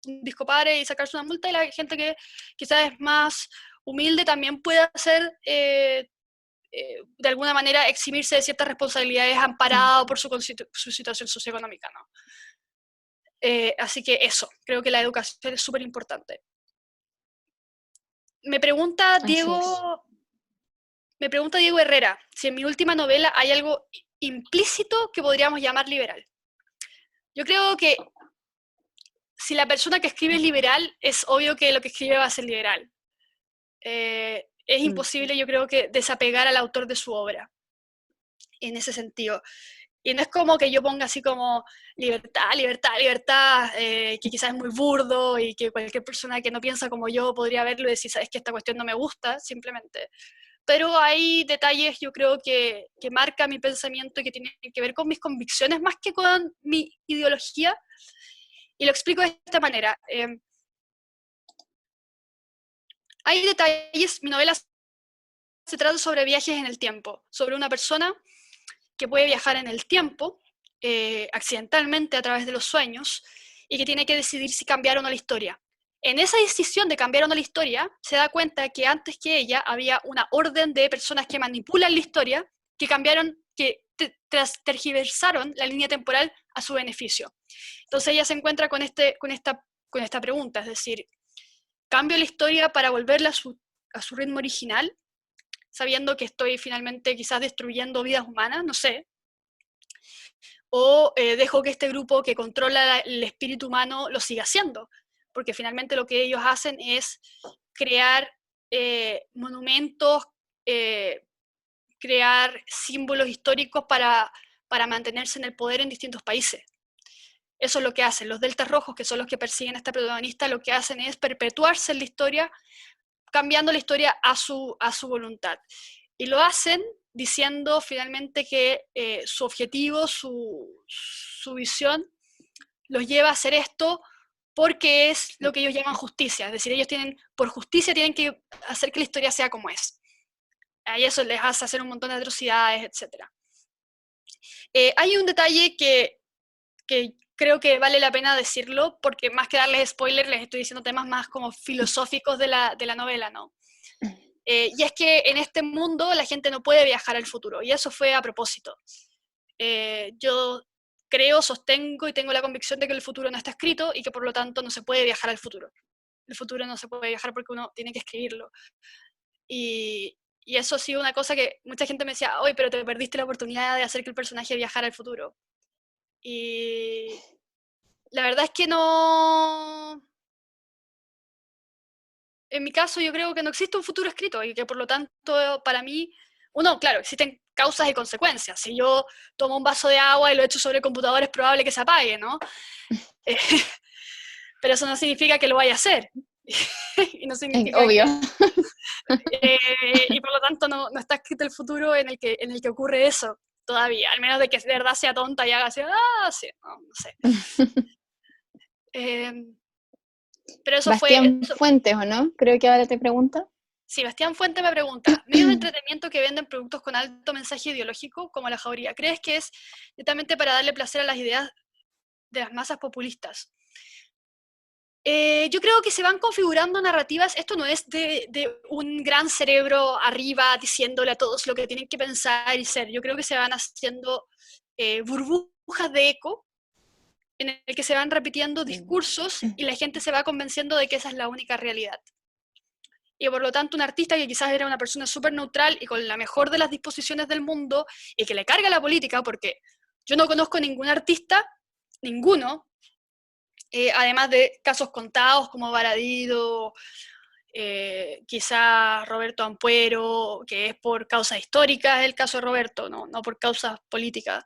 disco padre y sacarse una multa, y la gente que quizás es más humilde también puede hacer, de alguna manera, eximirse de ciertas responsabilidades amparado por su situación socioeconómica, ¿no? Así que eso, creo que la educación es súper importante. Me pregunta así es. Diego Herrera si en mi última novela hay algo implícito que podríamos llamar liberal. Yo creo que si la persona que escribe es liberal, es obvio que lo que escribe va a ser liberal. Es imposible, yo creo, que desapegar al autor de su obra, en ese sentido. Y no es como que yo ponga así como libertad, libertad, libertad, que quizás es muy burdo y que cualquier persona que no piensa como yo podría verlo y decir, sabes que esta cuestión no me gusta, simplemente. Pero hay detalles, yo creo, que marcan mi pensamiento y que tienen que ver con mis convicciones más que con mi ideología. Y lo explico de esta manera. Hay detalles, mi novela se trata sobre viajes en el tiempo, sobre una persona que puede viajar en el tiempo accidentalmente a través de los sueños y que tiene que decidir si cambiar o no la historia. En esa decisión de cambiar o no la historia, se da cuenta que antes que ella había una orden de personas que manipulan la historia, que cambiaron, que tergiversaron la línea temporal a su beneficio. Entonces ella se encuentra con esta pregunta, es decir, ¿cambio la historia para volverla a su ritmo original, sabiendo que estoy finalmente quizás destruyendo vidas humanas? No sé. O dejo que este grupo que controla el espíritu humano lo siga haciendo, porque finalmente lo que ellos hacen es crear monumentos, crear símbolos históricos para mantenerse en el poder en distintos países. Eso es lo que hacen. Los deltas rojos, que son los que persiguen a esta protagonista, lo que hacen es perpetuarse en la historia, cambiando la historia a su voluntad. Y lo hacen diciendo finalmente que su objetivo, su visión, los lleva a hacer esto porque es lo que ellos llaman justicia. Es decir, ellos por justicia tienen que hacer que la historia sea como es. Y eso les hace hacer un montón de atrocidades, etc. Hay un detalle que creo que vale la pena decirlo, porque más que darles spoilers, les estoy diciendo temas más como filosóficos de la novela, ¿no? Y es que en este mundo la gente no puede viajar al futuro, y eso fue a propósito. Yo creo, sostengo y tengo la convicción de que el futuro no está escrito y que por lo tanto no se puede viajar al futuro. El futuro no se puede viajar porque uno tiene que escribirlo. Y eso ha sido una cosa que mucha gente me decía, oye, pero te perdiste la oportunidad de hacer que el personaje viajara al futuro. Y la verdad es que no... En mi caso yo creo que no existe un futuro escrito y que por lo tanto para mí, uno, claro, existen causas y consecuencias. Si yo tomo un vaso de agua y lo echo sobre el computador es probable que se apague, ¿no? Eh, pero eso no significa que lo vaya a hacer. Y no significa Obvio. y por lo tanto no está escrito el futuro en el que ocurre eso todavía, al menos de que de verdad sea tonta y haga así, sí, no sé. Eh, pero eso fue... Bastián Fuentes, ¿o no? Creo que ahora te pregunta. Sí, Bastián Fuente me pregunta, medios de entretenimiento que venden productos con alto mensaje ideológico como la jauría, ¿crees que es netamente para darle placer a las ideas de las masas populistas? Yo creo que se van configurando narrativas, esto no es de un gran cerebro arriba diciéndole a todos lo que tienen que pensar y ser, yo creo que se van haciendo burbujas de eco en el que se van repitiendo discursos y la gente se va convenciendo de que esa es la única realidad. Y por lo tanto un artista que quizás era una persona súper neutral y con la mejor de las disposiciones del mundo y que le carga la política, porque yo no conozco ningún artista, ninguno, además de casos contados como Varadido, quizás Roberto Ampuero, que es por causas históricas el caso de Roberto, no por causas políticas,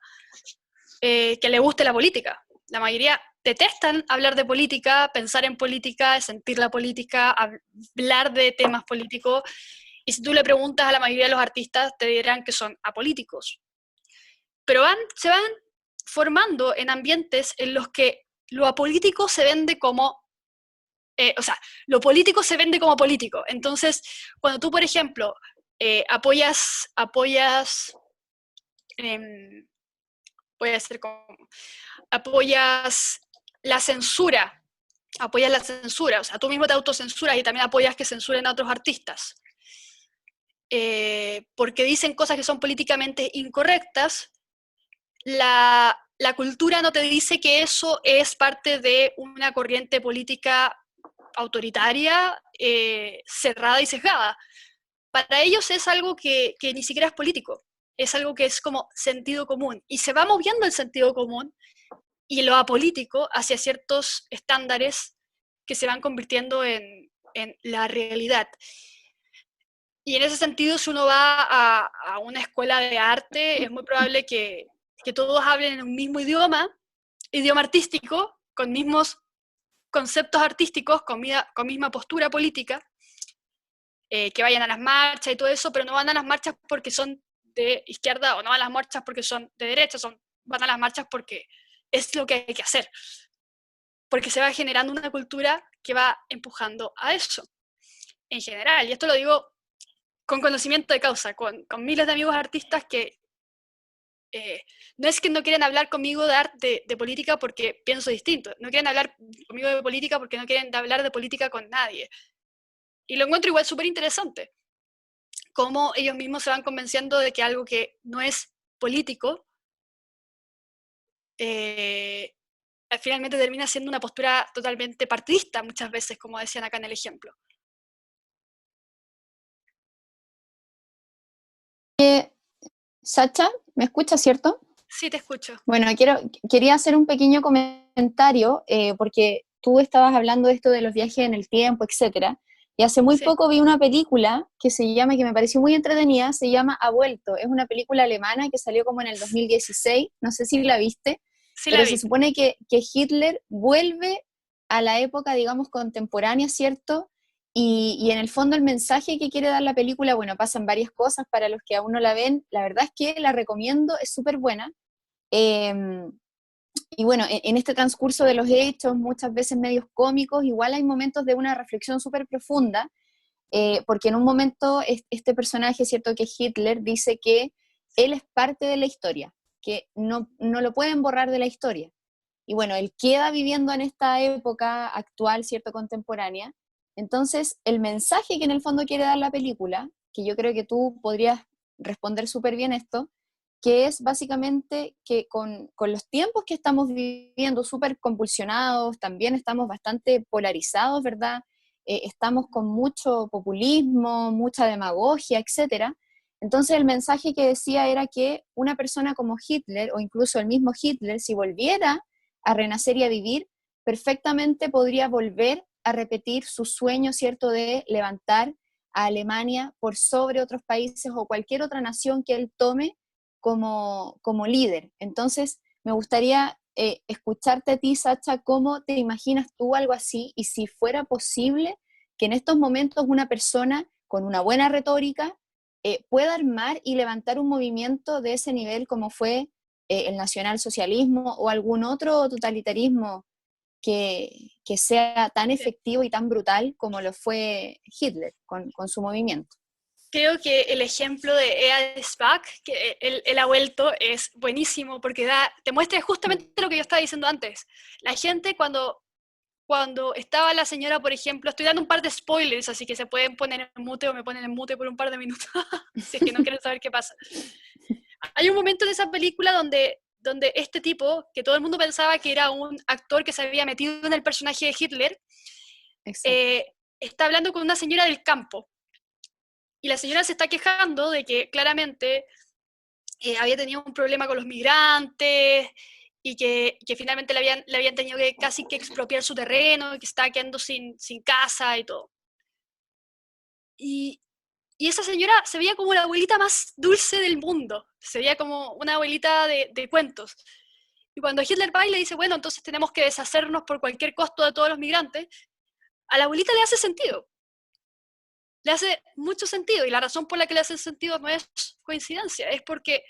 que le guste la política. La mayoría detestan hablar de política, pensar en política, sentir la política, hablar de temas políticos, y si tú le preguntas a la mayoría de los artistas, te dirán que son apolíticos. Pero se van formando en ambientes en los que lo apolítico se vende como, o sea, lo político se vende como político. Entonces, cuando tú, por ejemplo, apoyas, voy a hacer como, apoyas la censura, o sea, tú mismo te autocensuras y también apoyas que censuren a otros artistas, porque dicen cosas que son políticamente incorrectas, la cultura no te dice que eso es parte de una corriente política autoritaria, cerrada y sesgada. Para ellos es algo que ni siquiera es político, es algo que es como sentido común, y se va moviendo el sentido común y lo apolítico hacia ciertos estándares que se van convirtiendo en la realidad. Y en ese sentido, si uno va a una escuela de arte, es muy probable que que todos hablen en un mismo idioma artístico, con mismos conceptos artísticos, con misma postura política, que vayan a las marchas y todo eso, pero no van a las marchas porque son de izquierda o no van a las marchas porque son de derecha, van a las marchas porque es lo que hay que hacer, porque se va generando una cultura que va empujando a eso, en general, y esto lo digo con conocimiento de causa, con miles de amigos artistas que no es que no quieren hablar conmigo de política porque pienso distinto, no quieren hablar conmigo de política porque no quieren hablar de política con nadie. Y lo encuentro igual súper interesante, cómo ellos mismos se van convenciendo de que algo que no es político, finalmente termina siendo una postura totalmente partidista muchas veces, como decían acá en el ejemplo. Sacha, ¿me escuchas, cierto? Sí, te escucho. Bueno, quería hacer un pequeño comentario, porque tú estabas hablando de esto de los viajes en el tiempo, etcétera, y hace muy Sí, poco vi una película que me pareció muy entretenida, se llama Ha vuelto, es una película alemana que salió como en el 2016, no sé si la viste, sí la pero se vi. supone que Hitler vuelve a la época, digamos, contemporánea, ¿cierto? Y en el fondo el mensaje que quiere dar la película, bueno, pasan varias cosas para los que aún no la ven, la verdad es que la recomiendo, es súper buena. Y bueno, en este transcurso de los hechos, muchas veces medios cómicos, igual hay momentos de una reflexión súper profunda, porque en un momento este personaje, cierto que Hitler, dice que él es parte de la historia, que no lo pueden borrar de la historia. Y bueno, él queda viviendo en esta época actual, cierto, contemporánea. Entonces, el mensaje que en el fondo quiere dar la película, que yo creo que tú podrías responder súper bien esto, que es básicamente que con los tiempos que estamos viviendo súper convulsionados, también estamos bastante polarizados, ¿verdad? Estamos con mucho populismo, mucha demagogia, etcétera. Entonces el mensaje que decía era que una persona como Hitler, o incluso el mismo Hitler, si volviera a renacer y a vivir, perfectamente podría volver a repetir su sueño, ¿cierto?, de levantar a Alemania por sobre otros países o cualquier otra nación que él tome como líder. Entonces, me gustaría escucharte a ti, Sacha, cómo te imaginas tú algo así y si fuera posible que en estos momentos una persona con una buena retórica pueda armar y levantar un movimiento de ese nivel como fue el nacionalsocialismo o algún otro totalitarismo que sea tan Sí. efectivo y tan brutal como lo fue Hitler con su movimiento. Creo que el ejemplo de Ed Spack, que él ha vuelto, es buenísimo porque te muestra justamente lo que yo estaba diciendo antes. La gente cuando estaba la señora, por ejemplo, estoy dando un par de spoilers, así que se pueden poner en mute o me ponen en mute por un par de minutos, si es que no quieren saber qué pasa. Hay un momento en esa película donde este tipo, que todo el mundo pensaba que era un actor que se había metido en el personaje de Hitler, Exacto. eh, está hablando con una señora del campo. Y la señora se está quejando de que claramente había tenido un problema con los migrantes y que finalmente le habían tenido que casi que expropiar su terreno, y que estaba quedando sin casa y todo. Y, y esa señora se veía como la abuelita más dulce del mundo, se veía como una abuelita de cuentos. Y cuando Hitler va y le dice, bueno, entonces tenemos que deshacernos por cualquier costo de todos los migrantes, a la abuelita le hace sentido. Le hace mucho sentido, y la razón por la que le hace sentido no es coincidencia, es porque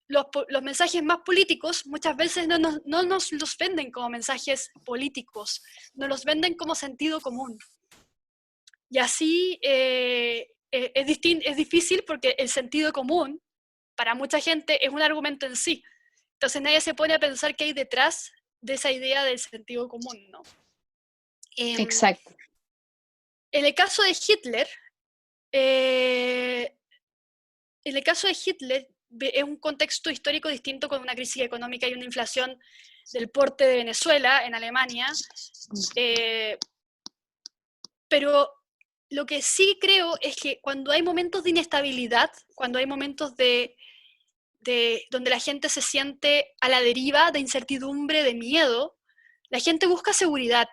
los mensajes más políticos muchas veces no nos los venden como mensajes políticos, nos los venden como sentido común. Y así es difícil porque el sentido común para mucha gente es un argumento en sí. Entonces nadie se pone a pensar qué hay detrás de esa idea del sentido común, ¿no? En Exacto. el caso de Hitler, eh, en el caso de Hitler es un contexto histórico distinto, con una crisis económica y una inflación del porte de Venezuela en Alemania, eh, pero lo que sí creo es que cuando hay momentos de inestabilidad, cuando hay momentos donde la gente se siente a la deriva, de incertidumbre, de miedo, la gente busca seguridad,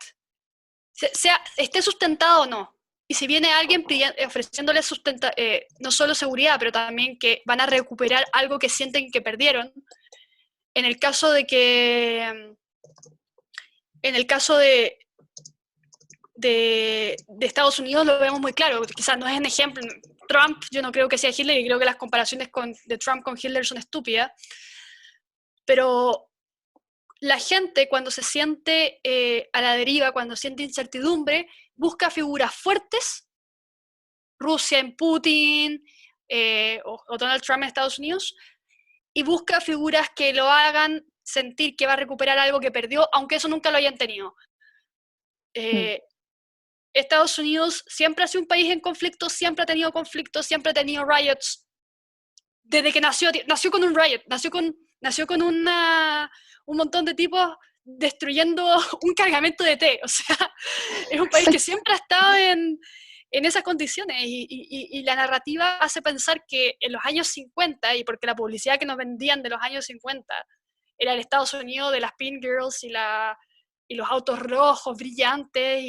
esté sustentado o no. Y si viene alguien ofreciéndole no solo seguridad, pero también que van a recuperar algo que sienten que perdieron, En el caso de que, en el caso de Estados Unidos lo vemos muy claro, quizás no es un ejemplo, Trump yo no creo que sea Hitler y creo que las comparaciones de Trump con Hitler son estúpidas, pero la gente cuando se siente a la deriva, cuando siente incertidumbre, busca figuras fuertes, Rusia en Putin o Donald Trump en Estados Unidos, y busca figuras que lo hagan sentir que va a recuperar algo que perdió, aunque eso nunca lo hayan tenido. Estados Unidos siempre ha sido un país en conflicto, siempre ha tenido conflictos, siempre ha tenido riots. Desde que nació con un riot, nació con un montón de tipos destruyendo un cargamento de té. O sea, es un país que siempre ha estado en esas condiciones y la narrativa hace pensar que en los años 50, y porque la publicidad que nos vendían de los años 50 era el Estados Unidos de las Pink Girls y los autos rojos brillantes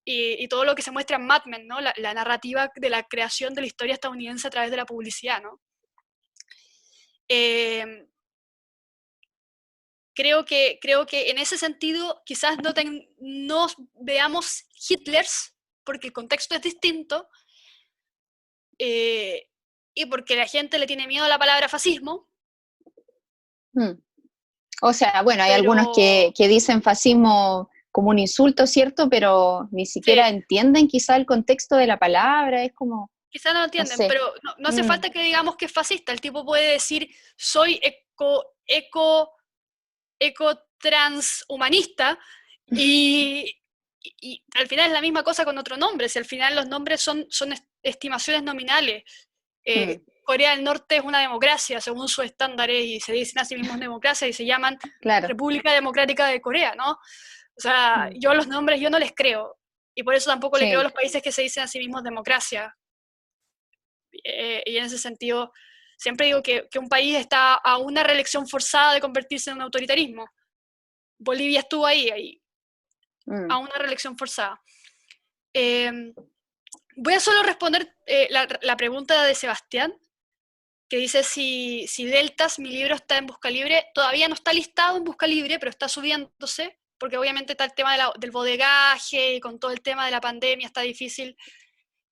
y todo lo que se muestra en Mad Men, ¿no? La narrativa de la creación de la historia estadounidense a través de la publicidad, ¿no? Creo que en ese sentido quizás no veamos Hitlers, porque el contexto es distinto, y porque la gente le tiene miedo a la palabra fascismo. O sea, bueno, hay algunos Pero que dicen fascismo como un insulto, ¿cierto? Pero ni siquiera sí, entienden quizá el contexto de la palabra, es como, quizás no lo no entienden, sé. pero no hace falta que digamos que es fascista. El tipo puede decir, soy eco transhumanista, y al final es la misma cosa con otro nombre. Si al final los nombres son estimaciones nominales. Corea del Norte es una democracia según sus estándares y se dicen a sí mismos democracia y se llaman Claro. República Democrática de Corea, ¿no? O sea, yo los nombres yo no les creo y por eso tampoco le creo a Sí. los países que se dicen a sí mismos democracia. Y en ese sentido, siempre digo que un país está a una reelección forzada de convertirse en un autoritarismo. Bolivia estuvo ahí a una reelección forzada. Voy a solo responder la pregunta de Sebastián, que dice si Deltas, mi libro, está en Busca Libre. Todavía no está listado en Busca Libre, pero está subiéndose, porque obviamente está el tema del bodegaje y con todo el tema de la pandemia está difícil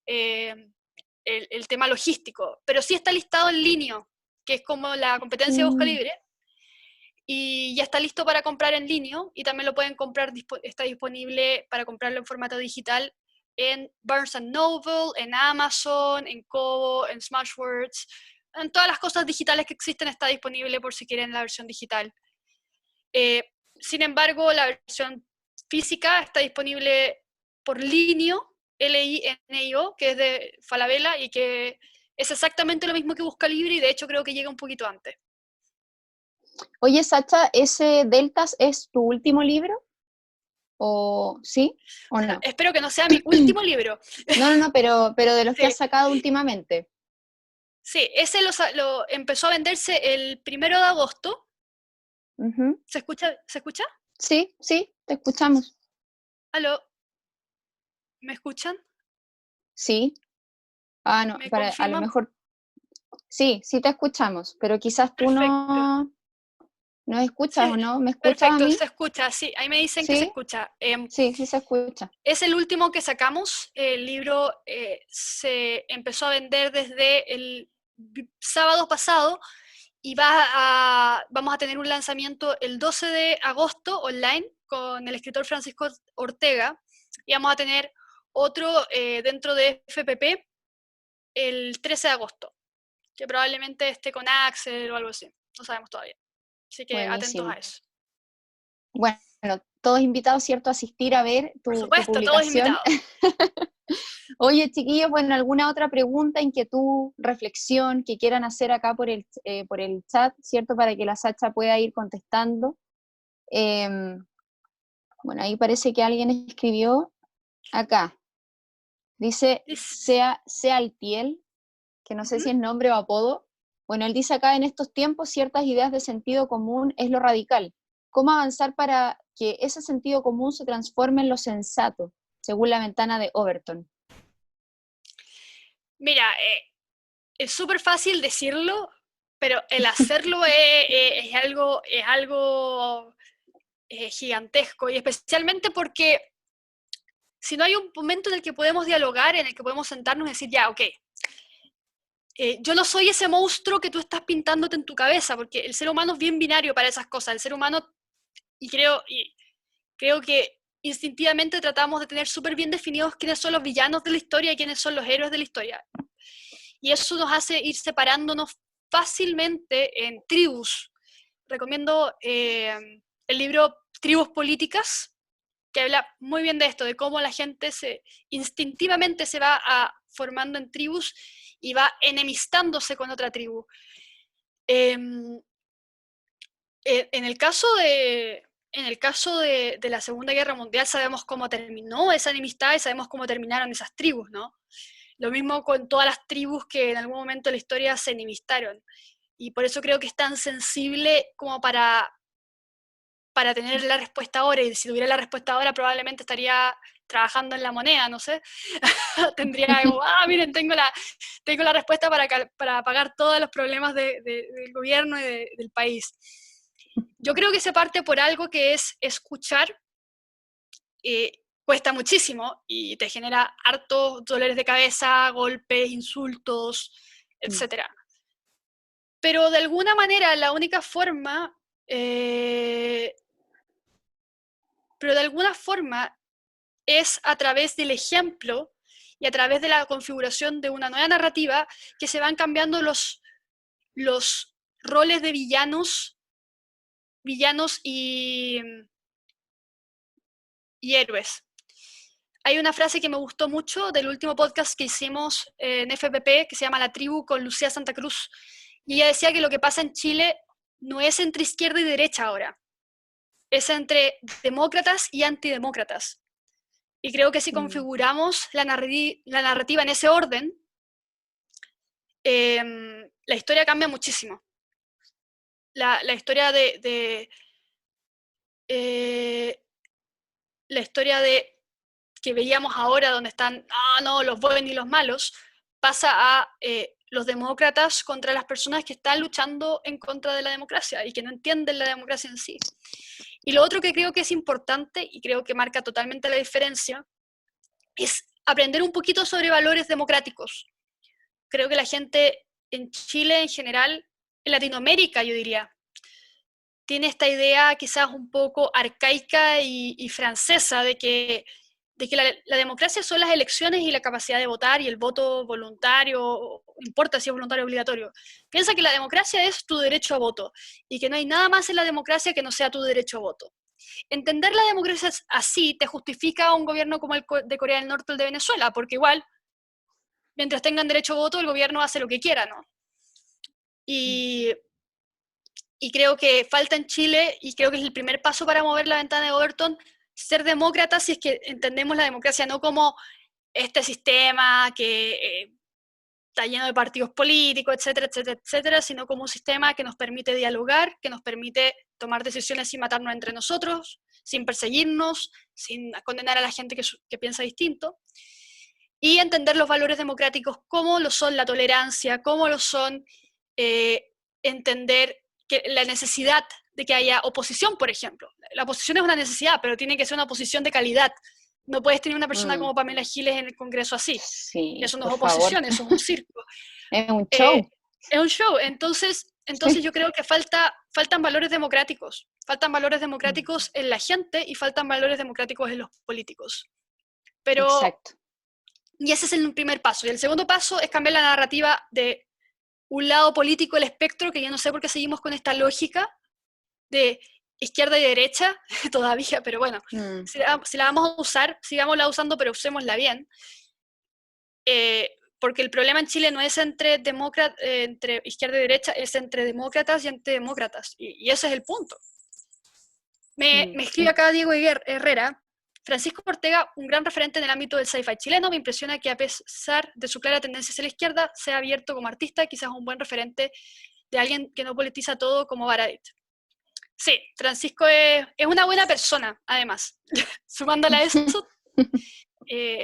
el tema logístico. Pero sí está listado en línea, que es como la competencia de Busca Libre, y ya está listo para comprar en línea, y también lo pueden comprar, está disponible para comprarlo en formato digital en Barnes Noble, en Amazon, en Kobo, en Smashwords, en todas las cosas digitales que existen está disponible por si quieren la versión digital. Sin embargo, la versión física está disponible por Linio, Linio, que es de Falabella y que es exactamente lo mismo que Busca Libre y de hecho creo que llega un poquito antes. Oye, Sacha, ¿ese Deltas es tu último libro? ¿O sí o no? Espero que no sea mi último libro. No, pero de los que has Sí, sacado últimamente. sí, ese lo empezó a venderse el 1 de agosto. Ujú. ¿Se escucha? ¿Se escucha? Sí, sí, te escuchamos. ¿Aló? ¿Me escuchan? Sí. Ah, no, ¿Me a lo confirman? mejor sí, sí te escuchamos, pero quizás tú Perfecto. no escuchas Sí, o no. ¿Me escuchas a perfecto, se mí? escucha, sí, ahí me dicen que se Sí, escucha. sí, sí se escucha. Es el último que sacamos, el libro se empezó a vender desde el sábado pasado y vamos a tener un lanzamiento el 12 de agosto online con el escritor Francisco Ortega y vamos a tener otro dentro de FPP el 13 de agosto, que probablemente esté con Axel o algo así, no sabemos todavía. Así que atentos a Buenísimo. eso. Bueno, todos invitados, ¿cierto?, a asistir a ver Por tu supuesto, todos publicación. invitados. Oye, chiquillos, bueno, ¿alguna otra pregunta, inquietud, reflexión que quieran hacer acá por el chat, ¿cierto? Para que la Sacha pueda ir contestando. Bueno, ahí parece que alguien escribió acá. Dice, sea Altiel, que no sé si es nombre o apodo. Bueno, él dice acá, en estos tiempos ciertas ideas de sentido común es lo radical. ¿Cómo avanzar para que ese sentido común se transforme en lo sensato, según la ventana de Overton? Mira, es súper fácil decirlo, pero el hacerlo es algo gigantesco, y especialmente porque si no hay un momento en el que podemos dialogar, en el que podemos sentarnos y decir, ya, ok, yo no soy ese monstruo que tú estás pintándote en tu cabeza, porque el ser humano es bien binario para esas cosas. El ser humano, y creo que instintivamente tratamos de tener súper bien definidos quiénes son los villanos de la historia y quiénes son los héroes de la historia. Y eso nos hace ir separándonos fácilmente en tribus. Recomiendo el libro Tribus Políticas, que habla muy bien de esto, de cómo la gente instintivamente se va formando en tribus y va enemistándose con otra tribu. En el caso de la Segunda Guerra Mundial sabemos cómo terminó esa enemistad y sabemos cómo terminaron esas tribus, ¿no? Lo mismo con todas las tribus que en algún momento de la historia se enemistaron. Y por eso creo que es tan sensible como para tener la respuesta ahora, y si tuviera la respuesta ahora probablemente estaría trabajando en La Moneda, no sé. Tendría algo, miren, tengo la respuesta para pagar todos los problemas del gobierno y del país. Yo creo que se parte por algo que es escuchar. Cuesta muchísimo y te genera hartos dolores de cabeza, golpes, insultos, etc. Pero de alguna manera la única forma, pero de alguna forma es a través del ejemplo y a través de la configuración de una nueva narrativa que se van cambiando los roles de villanos y héroes. Hay una frase que me gustó mucho del último podcast que hicimos en FPP, que se llama La Tribu, con Lucía Santa Cruz, y ella decía que lo que pasa en Chile no es entre izquierda y derecha ahora, es entre demócratas y antidemócratas. Y creo que si configuramos la narrativa en ese orden, la historia cambia muchísimo. La historia la historia de que veíamos ahora, donde están, no, los buenos y los malos, pasa a los demócratas contra las personas que están luchando en contra de la democracia y que no entienden la democracia en sí. Y lo otro que creo que es importante y creo que marca totalmente la diferencia es aprender un poquito sobre valores democráticos. Creo que la gente en Chile en general, en Latinoamérica yo diría, tiene esta idea quizás un poco arcaica y francesa de que la democracia son las elecciones y la capacidad de votar y el voto voluntario, no importa si es voluntario o obligatorio. Piensa que la democracia es tu derecho a voto y que no hay nada más en la democracia que no sea tu derecho a voto. Entender la democracia así te justifica un gobierno como el de Corea del Norte o el de Venezuela, porque igual, mientras tengan derecho a voto, el gobierno hace lo que quiera, ¿no? Y creo que falta en Chile, y creo que es el primer paso para mover la ventana de Overton, ser demócratas, si es que entendemos la democracia no como este sistema que está lleno de partidos políticos, etcétera, etcétera, etcétera, sino como un sistema que nos permite dialogar, que nos permite tomar decisiones sin matarnos entre nosotros, sin perseguirnos, sin condenar a la gente que piensa distinto, y entender los valores democráticos como lo son la tolerancia, como lo son entender que la necesidad de que haya oposición, por ejemplo. La oposición es una necesidad, pero tiene que ser una oposición de calidad. No puedes tener una persona como Pamela Giles en el Congreso así. Sí, Eso no es por oposición, favor. eso es un circo. Es un show. Es un show. Entonces Sí. yo creo que faltan valores democráticos. Faltan valores democráticos en la gente y faltan valores democráticos en los políticos. Pero, Exacto. y ese es el primer paso. Y el segundo paso es cambiar la narrativa de un lado político del espectro, que ya no sé por qué seguimos con esta lógica de izquierda y derecha todavía, pero bueno, si la vamos a usar, sigámosla usando, pero usémosla bien. Porque el problema en Chile no es entre izquierda y derecha, es entre demócratas y antidemócratas, y ese es el punto. Me escribe acá Diego Herrera: Francisco Ortega, un gran referente en el ámbito del sci-fi chileno, me impresiona que a pesar de su clara tendencia hacia la izquierda, sea abierto como artista, quizás un buen referente de alguien que no politiza todo como Baradit. Sí, Francisco es una buena persona, además. Sumándole a eso,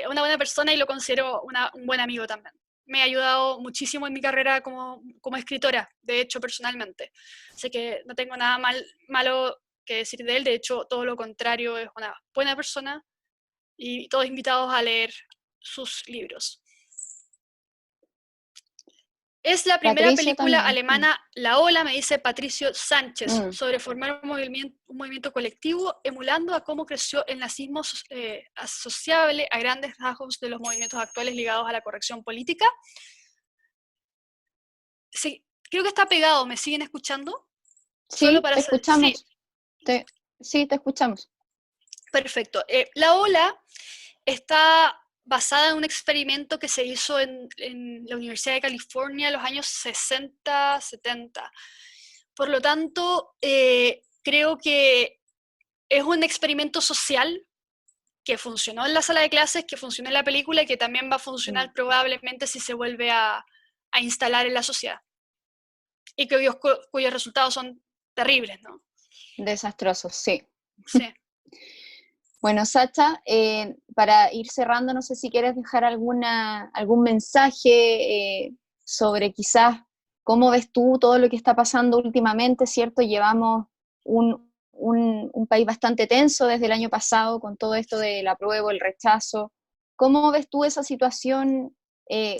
una buena persona, y lo considero un buen amigo también. me ha ayudado muchísimo en mi carrera como escritora, de hecho, personalmente. Así que no tengo nada malo que decir de él, de hecho, todo lo contrario, es una buena persona y todos invitados a leer sus libros. Es la primera Patricio película también. alemana, La Ola, me dice Patricio Sánchez, Mm. sobre formar un movimiento colectivo, emulando a cómo creció el nazismo asociable a grandes rasgos de los movimientos actuales ligados a la corrección política. Sí, creo que está pegado, ¿me siguen escuchando? Solo Sí, para te saber, sí, escuchamos. Sí, te escuchamos. perfecto. La Ola está basada en un experimento que se hizo en la Universidad de California en los años 60, 70. Por lo tanto, creo que es un experimento social que funcionó en la sala de clases, que funcionó en la película y que también va a Mm. funcionar probablemente si se vuelve a instalar en la sociedad. Y cuyos resultados son terribles, ¿no? Desastrosos, sí. Sí. Bueno, Sacha, para ir cerrando, no sé si quieres dejar algún mensaje sobre quizás cómo ves tú todo lo que está pasando últimamente, ¿cierto? Llevamos un país bastante tenso desde el año pasado con todo esto del apruebo, el rechazo. ¿Cómo ves tú esa situación?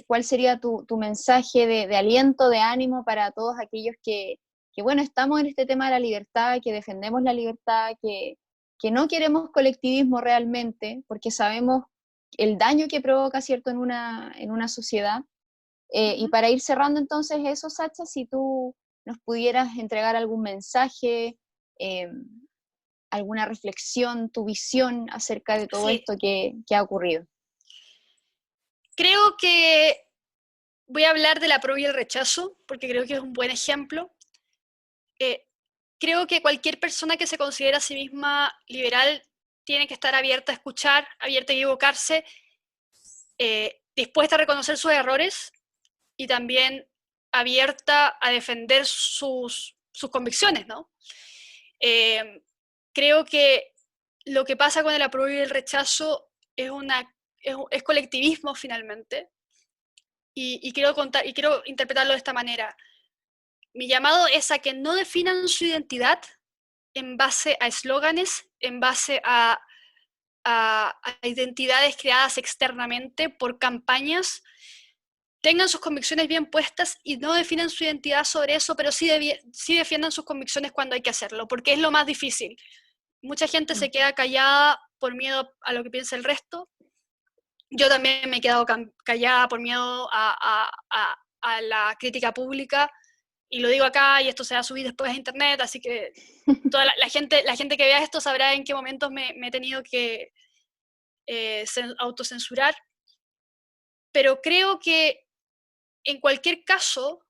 ¿Cuál sería tu mensaje de aliento, de ánimo para todos aquellos que, bueno, estamos en este tema de la libertad, que defendemos la libertad, que no queremos colectivismo realmente, porque sabemos el daño que provoca, ¿cierto?, en una sociedad. Y Ujú. para ir cerrando entonces eso, Sacha, si tú nos pudieras entregar algún mensaje, eh, alguna reflexión, tu visión acerca de todo Sí, esto que ha ocurrido. creo que voy a hablar de la prueba y el rechazo, porque creo que es un buen ejemplo. Eh, Creo que cualquier persona que se considera a sí misma liberal tiene que estar abierta a escuchar, abierta a equivocarse, dispuesta a reconocer sus errores y también abierta a defender sus convicciones, ¿no? Eh, Creo que lo que pasa con el apruebo y el rechazo es colectivismo finalmente, y quiero interpretarlo de esta manera. Mi llamado es a que no definan su identidad en base a eslóganes, en base a identidades creadas externamente por campañas, tengan sus convicciones bien puestas y no definan su identidad sobre eso, pero sí defiendan sus convicciones cuando hay que hacerlo, porque es lo más difícil. Mucha gente se queda callada por miedo a lo que piensa el resto. Yo también me he quedado callada por miedo a la crítica pública, y lo digo acá, y esto se va a subir después a internet, así que toda la gente que vea esto sabrá en qué momentos me he tenido que autocensurar, pero creo que en cualquier caso,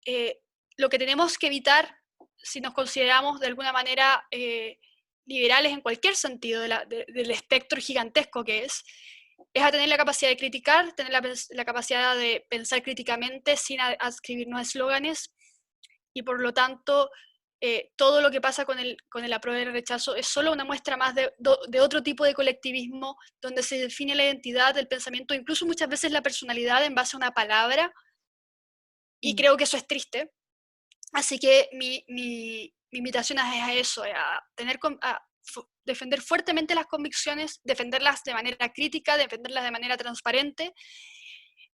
eh, lo que tenemos que evitar, si nos consideramos de alguna manera liberales en cualquier sentido del espectro gigantesco que es a tener la capacidad de criticar, tener la capacidad de pensar críticamente sin adscribirnos eslóganes, y por lo tanto todo lo que pasa con el apruebo y el rechazo es solo una muestra más de otro tipo de colectivismo donde se define la identidad, el pensamiento, incluso muchas veces la personalidad en base a una palabra, y creo que eso es triste. Así que mi invitación es a eso, defender fuertemente las convicciones, defenderlas de manera crítica, defenderlas de manera transparente,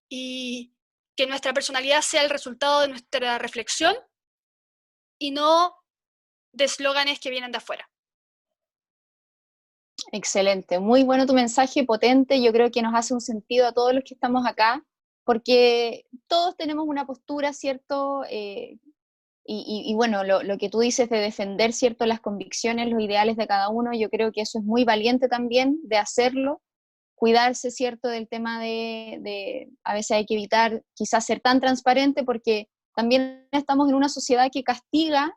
y que nuestra personalidad sea el resultado de nuestra reflexión y no de eslóganes que vienen de afuera. Excelente, muy bueno tu mensaje, potente, yo creo que nos hace un sentido a todos los que estamos acá, porque todos tenemos una postura, ¿cierto? Y bueno, lo que tú dices de defender, ¿cierto?, las convicciones, los ideales de cada uno, yo creo que eso es muy valiente también de hacerlo, cuidarse, ¿cierto?, del tema a veces hay que evitar quizás ser tan transparente porque también estamos en una sociedad que castiga,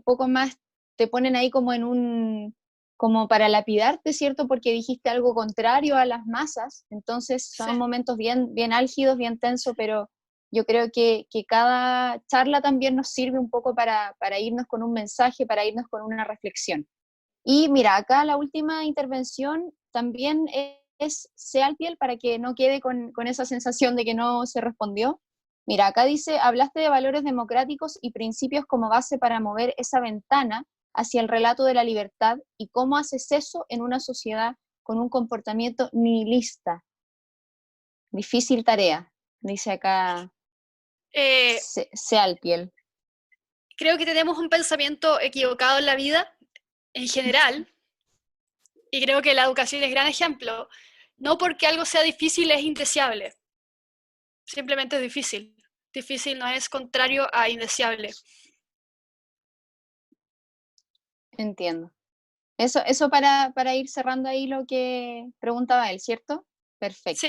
poco más te ponen ahí como para lapidarte, ¿cierto?, porque dijiste algo contrario a las masas, entonces Sí, son momentos bien, bien álgidos, bien tensos, pero yo creo que cada charla también nos sirve un poco para irnos con un mensaje, para irnos con una reflexión. Y mira, acá la última intervención también es Sealpiel para que no quede con esa sensación de que no se respondió. Mira, acá dice, hablaste de valores democráticos y principios como base para mover esa ventana hacia el relato de la libertad y cómo haces eso en una sociedad con un comportamiento nihilista. Difícil tarea, dice acá Eh, Sealpiel. Creo que tenemos un pensamiento equivocado en la vida, en general, y creo que la educación es gran ejemplo. No porque algo sea difícil es indeseable, simplemente es difícil. Difícil no es contrario a indeseable. Entiendo. Eso para ir cerrando ahí lo que preguntaba él, ¿cierto? Sí, Perfecto.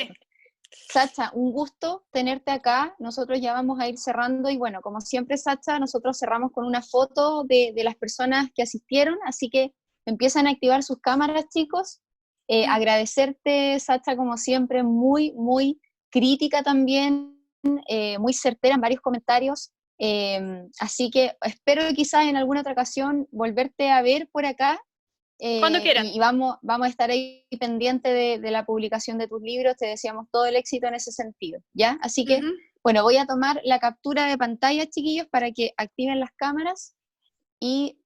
Sacha, un gusto tenerte acá. Nosotros ya vamos a ir cerrando y bueno, como siempre, Sacha, nosotros cerramos con una foto de las personas que asistieron, así que empiezan a activar sus cámaras, chicos. Agradecerte, Sacha, como siempre, muy, muy crítica también, muy certera en varios comentarios. Así que espero quizás en alguna otra ocasión volverte a ver por acá cuando quieran. y vamos a estar ahí pendiente de la publicación de tus libros, te deseamos todo el éxito en ese sentido, ¿ya? Así que, Ujú. bueno, voy a tomar la captura de pantalla, chiquillos, para que activen las cámaras y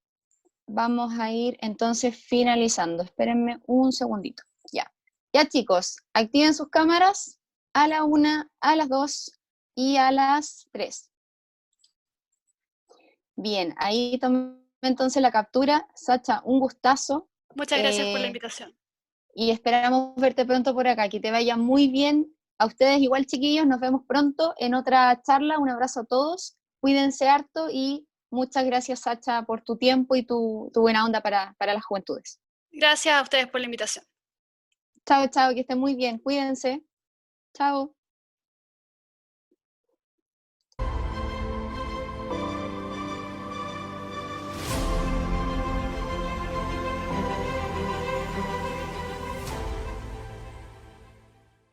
vamos a ir entonces finalizando. Espérenme un segundito, ya. Ya, chicos, activen sus cámaras a la 1, a las 2 y a las 3. Bien, ahí tomé entonces la captura. Sacha, un gustazo. Muchas gracias por la Eh, invitación. y esperamos verte pronto por acá. Que te vaya muy bien. A ustedes igual, chiquillos, nos vemos pronto en otra charla. Un abrazo a todos. Cuídense harto y muchas gracias, Sacha, por tu tiempo y tu buena onda para las juventudes. Gracias a ustedes por la invitación. Chao, chao, que estén muy bien. Cuídense. Chao.